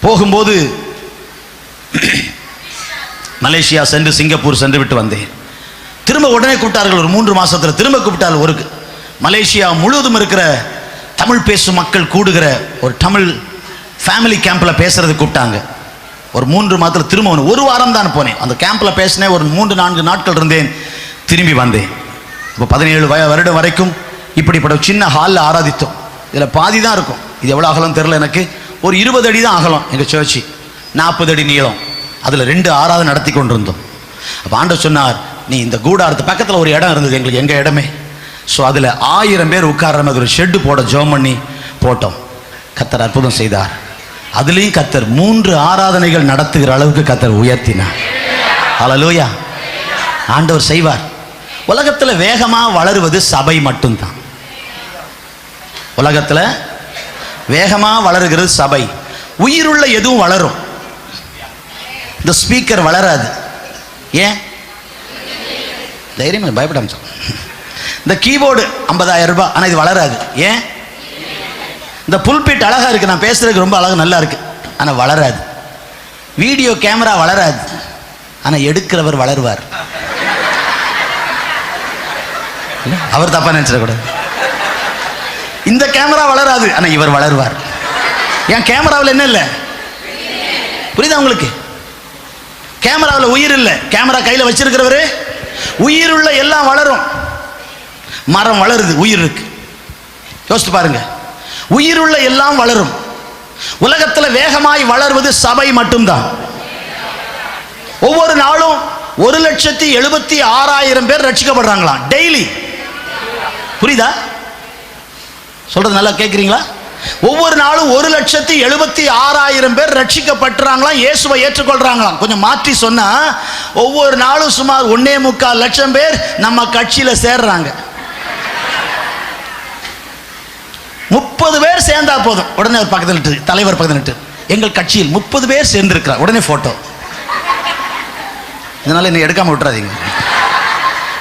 போகும்போது மலேசியா சென்று சிங்கப்பூர் சென்று விட்டு வந்தேன். திரும்ப உடனே கூப்பிட்டார்கள், ஒரு 3 மாசத்துல திரும்ப கூப்பிட்டார்கள். ஒரு மலேசியா முழுவதும் இருக்கிற தமிழ் பேசும் மக்கள் கூடுகிற ஒரு தமிழ் ஃபேமிலி கேம்பில் பேசுறது கூப்பிட்டாங்க. ஒரு 3 மாதத்தில் திரும்ப ஒரு வாரம் தான் போனேன். அந்த கேம்பில் பேசினேன். ஒரு 3-4 நாட்கள் இருந்தேன், திரும்பி வந்தேன். இப்போ 17 வருடம் வரைக்கும் இப்படிப்பட்ட சின்ன ஹாலில் ஆராதித்தோம். இதில் பாதி தான் இருக்கும். இது எவ்வளோ அகலம் தெரில எனக்கு, ஒரு 20 அடி தான் அகலம் எங்கள் சர்ச்சு, 40 அடி நீளம். அதில் 2 ஆராதனை நடத்தி கொண்டிருந்தோம். அப்போ ஆண்டவர் சொன்னார், நீ இந்த கூடாரத்து பக்கத்தில் ஒரு இடம் இருந்தது எங்களுக்கு, எங்கள் இடமே. ஸோ அதில் 1000 பேர் உட்கார்ற மாதிரி ஒரு ஷெட்டு போட ஜெபம் பண்ணி போட்டோம். கர்த்தர் அற்புதம் செய்தார். அதுலேயும் கர்த்தர் 3 ஆராதனைகள் நடத்துகிற அளவுக்கு கர்த்தர் உயர்த்தினார். ஹல்லேலூயா. ஆண்டவர் செய்வார். உலகத்தில் வேகமாக வளருவது சபை மட்டும்தான். உலகத்தில் வேகமாக வளருகிறது சபை. உயிருள்ள எதுவும் வளரும், இந்த ஸ்பீக்கர் வளராது. ஏன்? தைரியமாக பயப்படாம சொல்ல. இந்த கீபோர்டு 50,000 ரூபாய், ஆனால் இது வளராது. ஏன்? இந்த புல்பிட் அழகாக இருக்குது, நான் பேசுறதுக்கு ரொம்ப அழகாக நல்லா இருக்கு, ஆனால் வளராது. வீடியோ கேமரா வளராது, ஆனால் எடுக்கிறவர் வளருவார். அவர் தப்பா நினைச்சிடக்கூடாது. இந்த கேமரா வளராது, ஆனால் இவர் வளருவார். ஏன்? கேமராவில் என்ன இல்லை? புரியுதா உங்களுக்கு? கேமராவில் உயிர் இல்லை. கேமரா கையில் வச்சிருக்கிறவரு உயிருள்ள எல்லாம் வளரும். மரம் வளருது, உயிர் இருக்கு. யோசித்து பாருங்க, உயிருள்ள எல்லாம் வளரும். உலகத்தில் வேகமாய் வளர்வது சபை மட்டும்தான். ஒவ்வொரு நாளும் 1,76,000 பேர் ரட்சிக்கப்படுறாங்களாம் டெய்லி. புரியுதா சொல்றது? நல்லா கேட்குறீங்களா? ஒவ்வொரு நாளும் 1,76,000 பேர் ரட்சிக்கப்பட்டுறாங்களாம், இயேசுவை ஏற்றுக்கொள்றாங்களாம். கொஞ்சம் மாற்றி சொன்னா, ஒவ்வொரு நாளும் சுமார் 1.25 லட்சம் பேர் நம்ம கட்சியில் சேர்றாங்க. 30 பேர் சேர்ந்தா போதும், உடனே ஒரு பக்கத்தில் தலைவர் பக்கத்தில் எங்கள் கட்சியில் 30 பேர் சேர்ந்திருக்கிறார், உடனே போட்டோ. இதனால என்ன எடுக்காம விட்டுறாதீங்க.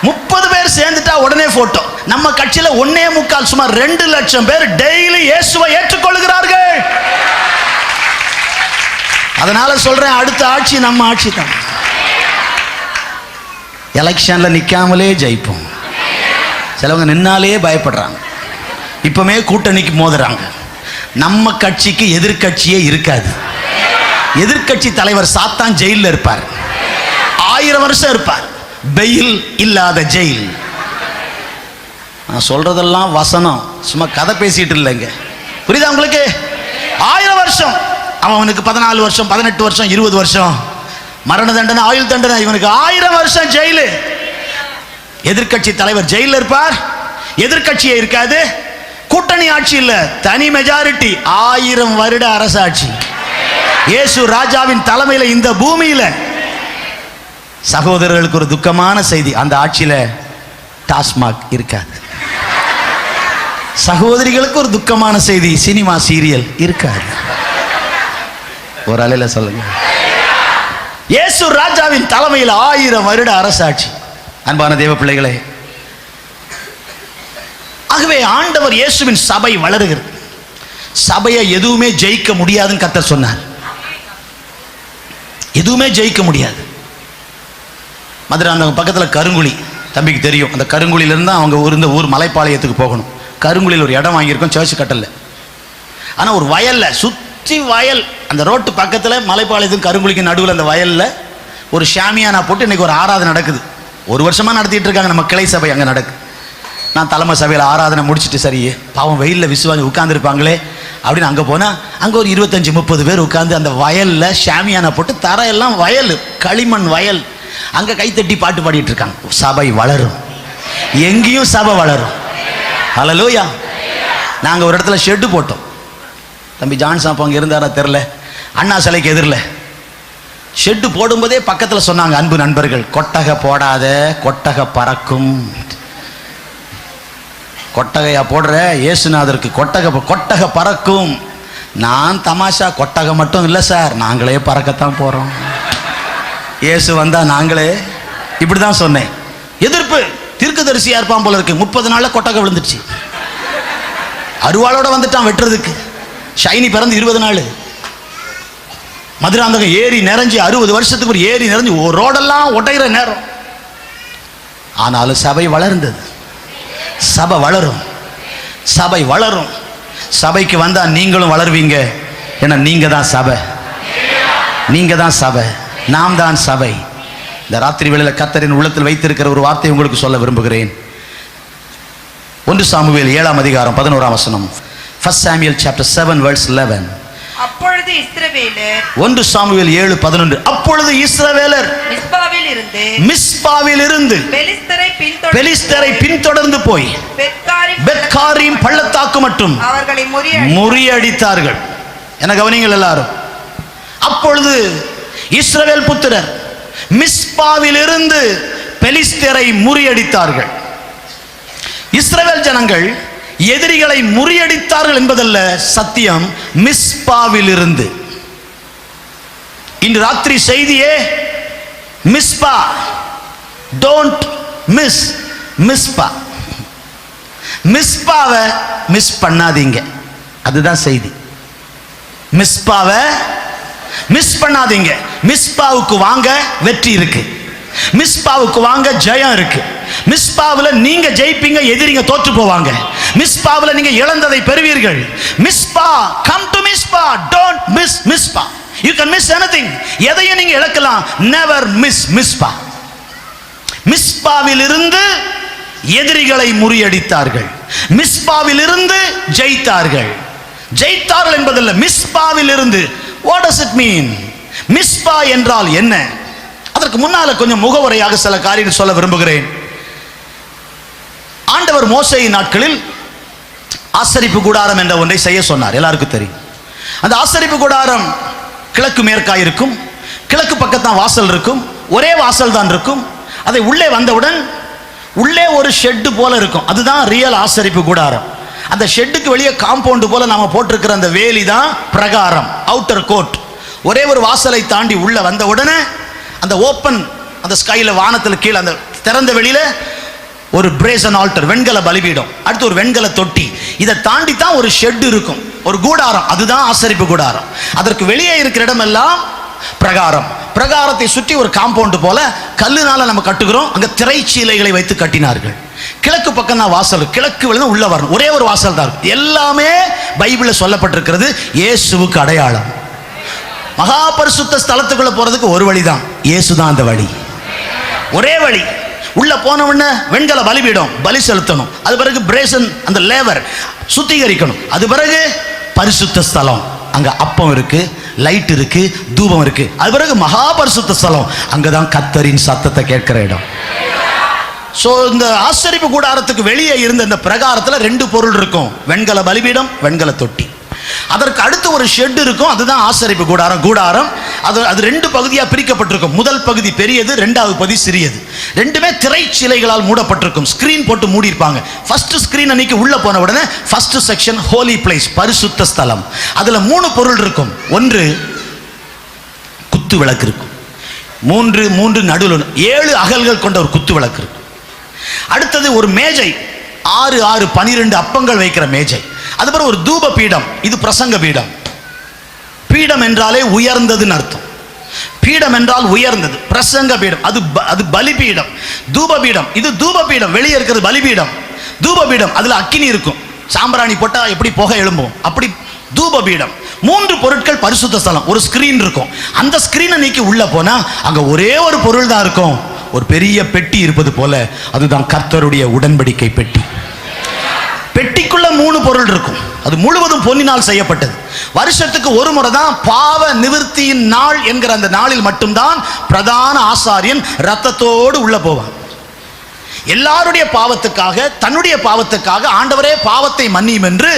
30 பேர் சேர்ந்துட்டா உடனே போட்டோ. நம்ம கட்சியில 1.25 சுமார் 2 லட்சம் பேர் டெய்லி இயேசுவை ஏற்றுக்கொள்கிறார்கள். அதனால சொல்றேன், அடுத்த ஆட்சி நம்ம ஆட்சி தான். எலெக்ஷன்ல நிக்காமலே ஜெயிப்போம். சிலவங்க நின்னாலே பயப்படுறாங்க, இப்பமே கூட்டணிக்கு மோதுறாங்க. நம்ம கட்சிக்கு எதிர்கட்சியே இருக்காது. எதிர்கட்சி தலைவர் சாத்தான் ஜெயிலில் இருப்பார், 1000 வருஷம் இருப்பார். பெயில் இல்லாத ஜெயில். நான் சொல்றதெல்லாம் வசனம், சும்மா கதை பேசிட்டு இல்லைங்க. புரியுதா உங்களுக்கு? 1000 வருஷம். அவனுக்கு 14 வருஷம், 18 வருஷம், 20 வருஷம் மரண தண்டனை, ஆயுள் தண்டனை. இவனுக்கு 1000 வருஷம் ஜெயிலு. எதிர்கட்சி தலைவர் ஜெயிலில் இருப்பார், எதிர்கட்சியே இருக்காது, கூட்டணி ஆட்சி இல்ல, தனி மெஜாரிட்டி, 1000 வருட அரசாட்சி. இயேசு ராஜாவின் தலைமையில இந்த பூமியில. சகோதரர்களுக்கு ஒரு துக்கமான செய்தி, அந்த ஆட்சியில டாஸ்மாக் இருக்காது. சகோதரிகளுக்கு ஒரு துக்கமான செய்தி, சினிமா சீரியல் இருக்காது. ஒரு அலையில சொல்லுங்க. இயேசு ராஜாவின் தலைமையில் 1000 வருட அரசாட்சி. அன்பான தேவ பிள்ளைகளே, ஆகவே ஆண்டவர் இயேசுவின் சபை வளருகிறது. சபையை எதுவுமே ஜெயிக்க முடியாதுன்னு கர்த்தர் சொன்னார். எதுவுமே ஜெயிக்க முடியாது. மதுரை அந்த பக்கத்தில் கருங்குழி, தம்பிக்கு தெரியும். அந்த கருங்குழியிலிருந்து அவங்க இருந்த ஊர் மலைப்பாளையத்துக்கு போகணும். கருங்குழியில் ஒரு இடம் வாங்கியிருக்கோம், சர்ச் கட்டல. ஆனால் ஒரு வயலில் சுற்றி வயல், அந்த ரோட்டு பக்கத்தில் மலைப்பாளையத்துக்கு கருங்குழிக்கு நடுவில் அந்த வயலில் ஒரு ஷாமியானா போட்டு இன்னைக்கு ஒரு ஆராதனை நடக்குது. ஒரு வருஷமாக நடத்திட்டு இருக்காங்க. நம்ம கிளை சபை அங்கே நடக்குது. நான் தலைமை சபையில் ஆராதனை முடிச்சுட்டு, சரி பாவம் வெயிலில் விசுவாசி உட்காந்துருப்பாங்களே அப்படின்னு அங்கே போனால், அங்கே ஒரு 25-30 பேர் உட்காந்து அந்த வயலில் ஷாமியானா போட்டு, தரையெல்லாம் வயல், களிமண் வயல், அங்கே கைத்தட்டி பாட்டு பாடிட்டு இருக்காங்க. சபை வளரும், எங்கேயும் சபை வளரும். ஹல்லேலூயா. நாங்கள் ஒரு இடத்துல ஷெட்டு போட்டோம். தம்பி ஜான்சன் அப்போ அங்கே இருந்தாரா தெரில, அண்ணா சிலைக்கு எதிரில் ஷெட்டு போடும்போதே பக்கத்தில் சொன்னாங்க, அன்பு நண்பர்கள், கொட்டகை போடாத, கொட்டகை பறக்கும். கொட்டகையா போடுற, இயேசுநாதருக்கு கொட்டகை பறக்கும். நான் தமாஷா, கொட்டகை மட்டும் இல்லை சார், நாங்களே பறக்கத்தான் போகிறோம். இயேசு வந்தா நாங்களே, இப்படி தான் சொன்னேன். எதிர்ப்பு, தீர்க்கதரிசியா இருப்பான் போல இருக்கு. 30 நாள்ல கொட்டகை விழுந்துச்சு. அருவாளோட வந்துட்டான் வெட்டுறதுக்கு. ஷைனி பிறந்து 20 நாள். மதுராந்தகம் ஏரி நிறைஞ்சி 60 வருஷத்துக்கு ஒரு ஏரி நிறைஞ்சி ஒரு ரோடெல்லாம் ஒட்டைகிற நேரம். ஆனாலும் சபை வளர்ந்தது. சபை வளரும், சபை வளரும். சபைக்கு வந்தா நீங்களும் வளருவீங்க. ஏன்னா நீங்க தான் சபை, நீங்க தான் சபை, நாம் தான் சபை. இந்த ராத்திரி வேளையில் கர்த்தரின் உள்ளத்தில் வைத்திருக்கிற ஒரு வார்த்தையை உங்களுக்கு சொல்ல விரும்புகிறேன். 1 சாமுவேல் 7ஆம் அதிகாரம் 11ஆம் வசனம். 1 Samuel chapter 7 verse 11. அப்பொழுது இஸ்ரவேலர், 1 சாமுவேல் 7:11. அப்பொழுது இஸ்ரவேலர் மிஸ்பாவில் இருந்து பெலிஸ்தரை பின்தொடர்ந்து போய் பெத்காரிம் பள்ளத்தாக்கு மட்டும் அவர்களை முறியடித்தார்கள். என கவனிங்கள் எல்லாரும். அப்பொழுது இஸ்ரவேல் புத்திரர் மிஸ்பாவில் இருந்து பெலிஸ்தரை முறியடித்தார்கள். இஸ்ரவேல் ஜனங்கள் எதிரிகளை முறியடித்தார்கள் என்பதல்ல சத்தியம், மிஸ்பாவில் இருந்து. இன்று ராத்திரி செய்தியே மிஸ்பா. Don't miss Misba. மிஸ்பாவை மிஸ் பண்ணாதீங்க, அதுதான் செய்தி. மிஸ்பாவை மிஸ் பண்ணாதீங்க. மிஸ்பாவுக்கு வாங்க, வெற்றி இருக்கு. மிஸ்பாவுக்கு வாங்க, ஜெயம் இருக்கு. மிஸ்பாவில் நீங்க ஜெயிப்பீங்க, எதிரிங்க தோற்று போவாங்க. மிஸ்பாவில் நீங்க இழந்ததை பெறுவீர்கள். Misba, come to Misba. Don't miss Misba. You can miss anything. எதையும் நீங்க இழக்கலாம், நெவர் மிஸ் மிஸ்பா. மிஸ்பாவில் இருந்து எதிரிகளை முறியடித்தார்கள். மிஸ்பாவில் இருந்து ஜெயித்தார்கள். ஜெயித்தார்கள் என்பதல்ல, மிஸ்பாவில் இருந்து. What does it mean? Misba என்றால் என்ன? அதற்கு முன்னால கொஞ்சம் முகவரையாக சில காரியங்கள் சொல்ல விரும்புகிறேன். ஆண்டவர் மோசேயின் நாட்களில் ஆசரிப்பு கூடாரம் என்ற ஒன்றை செய்ய சொன்னார். எல்லாருக்கும் தெரியும். அந்த ஆசரிப்பு கூடாரம் கிழக்கு மேற்காய் இருக்கும். கிழக்கு பக்கத்தான் வாசல் இருக்கும். ஒரே வாசல் தான் இருக்கும். அதை உள்ளே வந்தவுடன் உள்ளே ஒரு ஷெட்டு போல இருக்கும். அதுதான் ரியல் ஆசரிப்பு கூடாரம். அந்த ஷெட்டுக்கு வெளியே காம்பவுண்டு போல நாம போட்டிருக்கிற அந்த வேலி தான் பிரகாரம், அவுட்டர் கோர்ட். ஒரே ஒரு வாசலை தாண்டி உள்ள வந்த உடனே அந்த ஓப்பன், அந்த ஸ்கைல, வானத்தில் கீழே அந்த திறந்த வெளியில ஒரு பிரேசன் ஆல்டர், வெண்கல பலிபீடம், அடுத்து ஒரு வெண்கல தொட்டி. இதை தாண்டி தான் ஒரு ஷெட் இருக்கும், ஒரு கூடாரம். அதுதான் ஆசரிப்பு கூடாரம். அதற்கு வெளியே இருக்கிற இடம் எல்லாம் பிரகாரம். பிரகாரத்தை சுற்றி ஒரு காம்பவுண்டு போல கல்லுனால நம்ம கட்டுகிறோம். அங்க திரைச்சீலைகளை வைத்து கட்டினார்கள். கிழக்கு பக்கம் தான் வாசல். கிழக்கு வழி உள்ள வரணும். ஒரே ஒரு வாசல் தான் இருக்கும். எல்லாமே பைபிளில் சொல்லப்பட்டிருக்கிறது இயேசுவுக்கு அடையாளம். மகா பரிசுத்த ஸ்தலத்துக்குள்ள போறதுக்கு ஒரு வழிதான், இயேசு தான் அந்த வழி, ஒரே வழி. உள்ள போன உடனே வெண்கல பலிபீடம், பலி செலுத்தணும். அது பிறகு பிரேசன், அந்த லேவர் சுத்திகரிக்கணும். அது பிறகு பரிசுத்த ஸ்தலம், அங்க அப்பம் இருக்கு, லைட் இருக்கு, தூபம் இருக்கு. அது பிறகு மகா பரிசுத்த ஸ்தலம், அங்கதான் கர்த்தரின் சத்தத்தை கேட்கிற இடம். ஸோ இந்த ஆசரிப்பு கூடாரத்துக்கு வெளியே இருந்த இந்த பிரகாரத்தில் 2 பொருள் இருக்கும். வெண்கல பலிபீடம், வெண்கல தொட்டி. அதற்கு அடுத்து ஒரு ஷெட் இருக்கும், அதுதான் ஆசரிப்பு கூடாரம். அது 2 பகுதியாக பிரிக்கப்பட்டிருக்கும். முதல் பகுதி பெரியது, 2வது பகுதி சிறியது. ரெண்டுமே திரைச்சிலைகளால் மூடப்பட்டிருக்கும். ஸ்கிரீன் போட்டு மூடியிருப்பாங்க. ஃபர்ஸ்ட் ஸ்கிரீன் அன்னைக்கு உள்ள போன உடனே ஃபர்ஸ்ட் செக்ஷன் ஹோலி பிளேஸ், பரிசுத்த ஸ்தலம். அதுல 3 பொருள் இருக்கும். ஒன்று குத்து விளக்கு இருக்கும். 3 நடுவில் 7 அகல்கள் கொண்ட ஒரு குத்து விளக்கு இருக்கும். அடுத்தது ஒரு மேஜை, 6 12 அப்பங்கள் வைக்கிற மேஜை. அதுபோல ஒரு தூப பீடம், இது பிரசங்க பீடம். பீடம் என்றாலே உயர்ந்ததுன்னு அர்த்தம். பீடம் என்றால் உயர்ந்தது. பிரசங்க பீடம் அது பலிபீடம். தூப பீடம், இது தூப பீடம். வெளியே இருக்கிறது பலிபீடம். தூப பீடம் அதுல அக்கினி இருக்கும். சாம்பிராணி போட்டா எப்படி புகை எழும்பும், அப்படி தூப பீடம். 3 பொருட்கள் பரிசுத்த ஸ்தலம். ஒரு ஸ்கிரீன் இருக்கும். அந்த ஸ்கிரீனை நீக்கி உள்ள போனா அங்க ஒரே ஒரு பொருள் தான் இருக்கும். ஒரு பெரிய பெட்டி இருப்பது போல, அதுதான் கர்த்தருடைய உடன்படிக்கை பெட்டி. பெட்டிக்குள்ள 3 பொருள் இருக்கும். அது முழுவதும் பொன்னினால் செய்யப்பட்டது. வருஷத்துக்கு ஒரு முறை தான் பாவ நிவர்த்தியின் நாள் என்கிற அந்த நாளில் மட்டும்தான் பிரதான ஆசாரியன் ரத்தத்தோடு உள்ள போவான். எல்லாருடைய பாவத்துக்காக, தன்னுடைய பாவத்துக்காக ஆண்டவரே பாவத்தை மன்னியும் என்று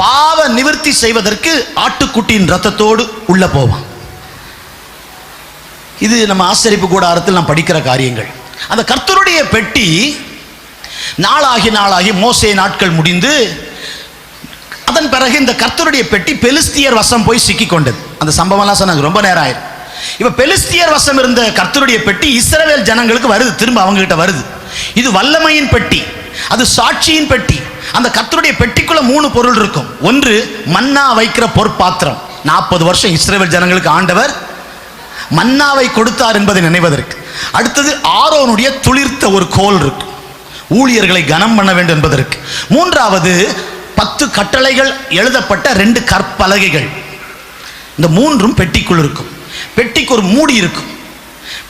பாவ நிவர்த்தி செய்வதற்கு ஆட்டுக்குட்டியின் ரத்தத்தோடு உள்ள போவான். இது நம்ம ஆசரிப்பு கூடாரத்தில் நாம் படிக்கிற காரியங்கள். அந்த கர்த்தருடைய பெட்டி நாளாகி மோசே நாட்கள் முடிந்து அதன் பிறகு இந்த கர்த்தருடைய பெட்டி பெலிஸ்தியர் வசம் போய் சிக்கி கொண்டது. அந்த சம்பவம்லாம் சொன்னாங்க, ரொம்ப நேரம் ஆயிரும். இப்ப பெலிஸ்தியர் வசம் இருந்த கர்த்தருடைய பெட்டி இஸ்ரவேல் ஜனங்களுக்கு வருது, திரும்ப அவங்க கிட்ட வருது. இது வல்லமையின் பெட்டி, அது சாட்சியின் பெட்டி. அந்த கர்த்தருடைய பெட்டிக்குள்ள 3 பொருள் இருக்கும். ஒன்று மன்னா வைக்கிற பொற்பாத்திரம். 40 வருஷம் இஸ்ரவேல் ஜனங்களுக்கு ஆண்டவர் மன்னாவை கொடுத்தார் என்பதை நினைவதற்கு. அடுத்தது ஆரோனுடைய துளிர்த்த ஒரு கோல் இருக்கு, ஊழியர்களை கனம் பண்ண வேண்டும் என்பதற்கு. 3வது 10 கட்டளைகள் எழுதப்பட்ட 2 கற்பலகைகள். இந்த 3ம் பெட்டிக்குள் இருக்கும். பெட்டிக்கு ஒரு மூடி இருக்கும்.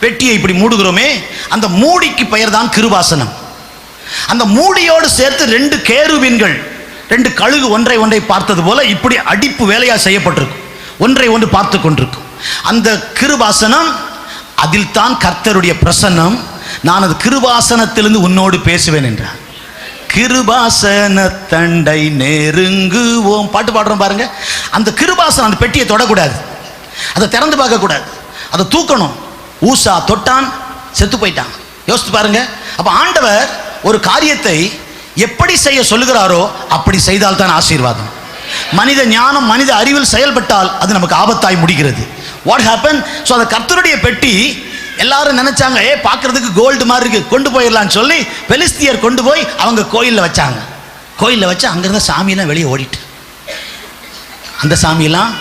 பெட்டியை இப்படி மூடுகிறோமே, அந்த மூடிக்கு பெயர் தான் கிருபாசனம். அந்த மூடியோடு சேர்த்து 2 கேருபீன்கள், 2 கழுகு ஒன்றை பார்த்தது போல இப்படி அடிப்பு வேலையா செய்யப்பட்டிருக்கும். ஒன்றை ஒன்று பார்த்து கொண்டிருக்கும். அந்த கிருபாசனம், அதில் தான் கர்த்தருடைய பிரசன்னம். நான் அது கிருபாசனத்திலிருந்து உன்னோடு பேசுவேன் என்றார். கிருபாசன தண்டை நெருங்குவோம் பாட்டு பாடுறோம் பாருங்க. அந்த கிருபாசனம், அந்த பெட்டியை தொடக்கூடாது, அதை திறந்து பார்க்க கூடாது, அதை தூக்கணும். ஊசா தொட்டான், செத்து போயிட்டான். யோசித்து பாருங்க. அப்ப ஆண்டவர் ஒரு காரியத்தை எப்படி செய்ய சொல்லுகிறாரோ அப்படி செய்தால் தான் ஆசீர்வாதம். மனித ஞானம், மனித அறிவில் செயல்பட்டால் அது நமக்கு ஆபத்தாய் முடிகிறது. What happen? ஸோ அந்த கர்த்தருடைய பெட்டி எல்லாரும் நினைச்சாங்க, பார்க்கறதுக்கு கோல்டு மாதிரி இருக்கு, கொண்டு போயிடலான்னு சொல்லி பெலிஸ்தியர் கொண்டு போய் அவங்க கோயிலில் வச்சாங்க. கோயிலில் வச்சு அங்கிருந்த சாமியெல்லாம் வெளியே ஓடிட்டு, அந்த சாமியெல்லாம்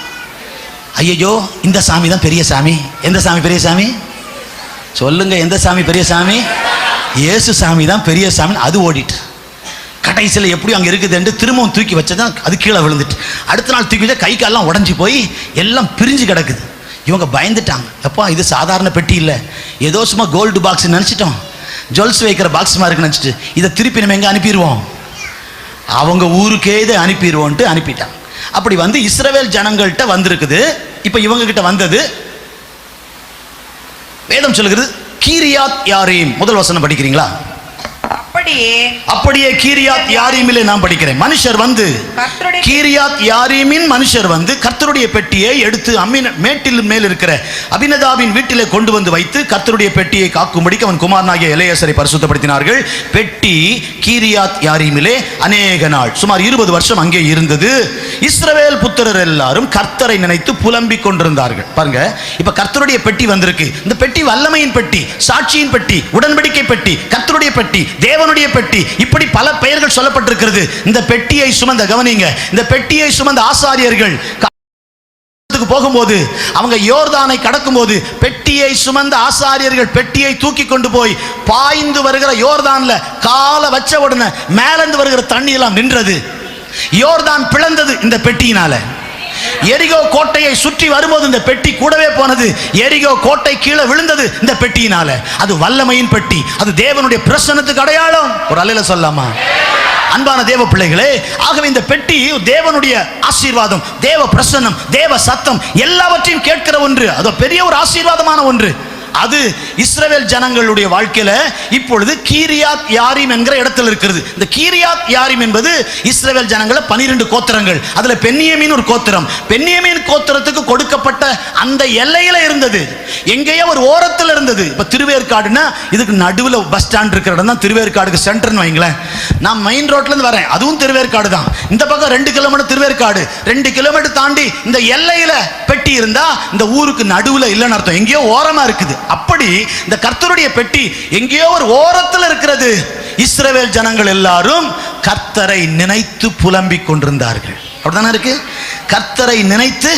ஐயோ இந்த சாமி தான் பெரிய சாமி. எந்த சாமி பெரிய சாமி சொல்லுங்க? எந்த சாமி பெரிய சாமி? இயேசு சாமி தான் பெரிய சாமி. அது ஓடிட்டு கடைசியில் எப்படியும் அங்கே இருக்குது என்று திரும்பவும் தூக்கி வச்சதான் அது கீழே விழுந்துட்டு. அடுத்த நாள் தூக்கி வச்சா கை காலெல்லாம் உடஞ்சி போய் எல்லாம் பிரிஞ்சு கிடக்குது. இவங்க பயந்துட்டாங்க. எப்பா இது சாதாரண பெட்டி இல்லை, ஏதோ சும்மா கோல்டு பாக்ஸ் நினச்சிட்டோம், ஜுவல்ஸ் வைக்கிற பாக்ஸ் மாதிரி இருக்குன்னு நினச்சிட்டு இதை திருப்பி நம்ம எங்கே அனுப்பிடுவோம், அவங்க ஊருக்கே இதை அனுப்பிடுவோன்ட்டு அனுப்பிட்டாங்க. அப்படி வந்து இஸ்ரவேல் ஜனங்கள்கிட்ட வந்திருக்குது. இப்போ இவங்க கிட்ட வந்தது வேதம் சொல்லுகிறது கீரியாத் யாரீம். முதல் வசனம் படிக்கிறீங்களா? அப்படியே கீரியாத் யாரீமிலே நான் படிக்கிறேன். மனுஷர் வந்து கீரியாத் யாரீமின் மனுஷர் வந்து கர்த்தருடைய பெட்டியை எடுத்து மேட்டில் மேல் இருக்கிற அபினதாபின் வீட்டிலே கொண்டு வந்து வைத்து கர்த்தருடைய பெட்டியை காக்கும்படிக்கு அவன் குமாரனாகிய எலெயாசரை பரிசுத்தப்படுத்தினார்கள். பெட்டி கீரியாத் யாரீமிலே அநேக நாள், சுமார் 20 வருஷம் அங்கே இருந்தது. இஸ்ரவேல் புத்திரர் எல்லாரும் கர்த்தரை நினைத்து புலம்பிக் கொண்டிருந்தார்கள். பாருங்க, இப்ப கர்த்தருடைய பெட்டி வந்திருக்கு. இந்த பெட்டி வல்லமையின் பெட்டி, சாட்சியின் பெட்டி, உடன்படிக்கை பெட்டி, கர்த்தருடைய பெட்டி, தேவனுடைய பெட்டி, இப்படி பல பெயர்கள் சொல்லப்பட்டிருக்கிறது. இந்த பெட்டியை சுமந்த, கவனிங்க, இந்த பெட்டியை சுமந்த ஆசாரியர்கள் போகும்போது, அவங்க யோர்தானை கடக்கும் போது பெட்டியை சுமந்த ஆசாரியர்கள் பெட்டியை தூக்கி கொண்டு போய் பாய்ந்து வருகிற யோர்தான்ல காலை வச்ச உடனே மேலிருந்து வருகிற தண்ணி எல்லாம் நின்றது. யோர்தான் பிளந்தது இந்த பெட்டியினால. எரிகோ கோட்டையை சுற்றி வரும்போது இந்த பெட்டி கூடவே போனது. எரிகோ கோட்டை கீழே விழுந்தது இந்த பெட்டியினால. அது வல்லமையின் பெட்டி, அது தேவனுடைய பிரசன்னத்துக்கு அடையாளம். ஒரு அல்லேலூயா சொல்லலாமா? அன்பான தேவ பிள்ளைகளே, ஆகவே இந்த பெட்டி தேவனுடைய ஆசீர்வாதம், தேவ பிரசன்னம், தேவ சத்தம் எல்லாவற்றையும் கேட்கிற ஒன்று. அது பெரிய ஒரு ஆசீர்வாதமான ஒன்று. அது இஸ்ரவேல் ஜனங்களுடைய வாழ்க்கையில இப்பொழுது கீரியாத் யாரீம் என்கிற இடத்தில் இருக்கிறது. இந்த கீரியாத் யாரீம் என்பது இஸ்ரவேல் ஜனங்கள 12 கோத்திரங்கள். அதுல பென்னியமீன் ஒரு கோத்திரம். பென்னியமீன் கோத்திரத்துக்கு கொடுக்கப்பட்ட அந்த எல்லையில இருந்தது, எங்கேயோ ஒரு ஓரத்தில் இருந்தது. இப்ப திருவேற்காடுன்னா இதுக்கு நடுவில் பஸ் ஸ்டாண்ட் இருக்கிற இடம் தான் திருவேற்காடுக்கு சென்டர்னு வைங்களேன். நான் மெயின் ரோட்ல இருந்து வரேன், அதுவும் திருவேற்காடு தான். இந்த பக்கம் 2 கிலோமீட்டர் திருவேற்காடு, 2 கிலோமீட்டர் தாண்டி இந்த எல்லையில பெட்டி இருந்தா இந்த ஊருக்கு நடுவுல இல்லைன்னு அர்த்தம், எங்கேயோ ஓரமா இருக்குது. அப்படி இந்த கர்த்தருடைய பெட்டி எங்கேயோ ஒரு ஓரத்தில் இருக்கிறது. இஸ்ரவேல் ஜனங்கள் எல்லாரும் கர்த்தரை நினைத்து புலம்பிக் கொண்டிருந்தார்கள். அப்படிதானே இருக்கு, கர்த்தரை நினைத்து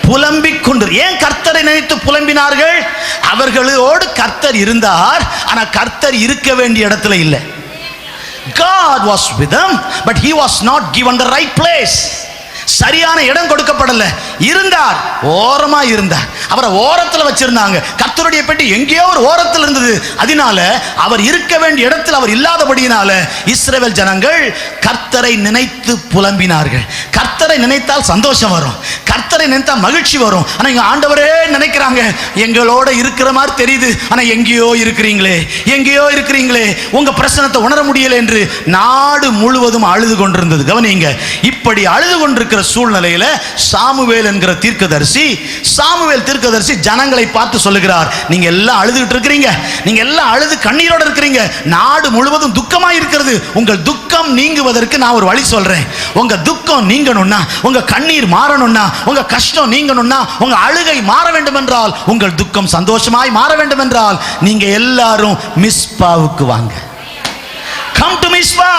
புலம்பிக் கொண்டு. ஏன் கர்த்தரை நினைத்து புலம்பினார்கள்? அவர்களோடு கர்த்தர் இருந்தார், ஆனா கர்த்தர் இருக்க வேண்டிய இடத்துல இல்லை. God was with them, but he was not given the right place. சரியான இடம் கொடுக்கப்படல. இருந்தார், ஓரமா இருந்தார். அவரை ஓரத்தில் வச்சிருந்தாங்க. கர்த்தருடைய பெட்டி எங்கேயோ ஒரு ஓரத்தில் இருந்தது. அதனால அவர் இருக்க வேண்டிய இடத்தில் அவர் இல்லாதபடியினால இஸ்ரவேல் ஜனங்கள் கர்த்தரை நினைத்து புலம்பினார்கள். கர்த்தரை நினைத்தால் சந்தோஷம் வரும், கர்த்தரை நினைத்தால் மகிழ்ச்சி வரும். ஆனா இங்க ஆண்டவரே நினைக்கிறாங்க, எங்களோட இருக்கிற மாதிரி தெரியுது, ஆனா எங்கேயோ இருக்கிறீங்களே, எங்கேயோ இருக்கிறீங்களே, உங்க பிரச்சனத்தை உணர முடியல என்று நாடு முழுவதும் அழுது கொண்டிருந்தது. கவனிங்க, இப்படி அழுது கொண்டிருக்கிற சூழ்நிலையில சாமுவேல் என்கிற தீர்க்கதரிசி, சாமுவேல் தீர்க்கதரிசி ஜனங்களை பார்த்து சொல்லுகிறார், நீங்க எல்லாம் அழுதுகிட்டு இருக்கிறீங்க, நீங்க எல்லாம் அழுது கண்ணீரோட இருக்கிறீங்க, நாடு முழுவதும் துக்கமா இருக்கிறது. உங்கள் துக்கம் நீங்குவதற்கு நான் ஒரு வழி சொல்றேன். உங்க துக்கம் நீங்கணும்னா, உங்க கண்ணீர் மாறணும்னா, உங்க கஷ்டம் நீங்கணும்னா, உங்க அழுகை மாற வேண்டும் என்றால், உங்கள் துக்கம் சந்தோஷமாய் மாற வேண்டும் என்றால், நீங்க எல்லாரும் மிஸ்பாவுக்கு வாங்க. Come to Mizpah.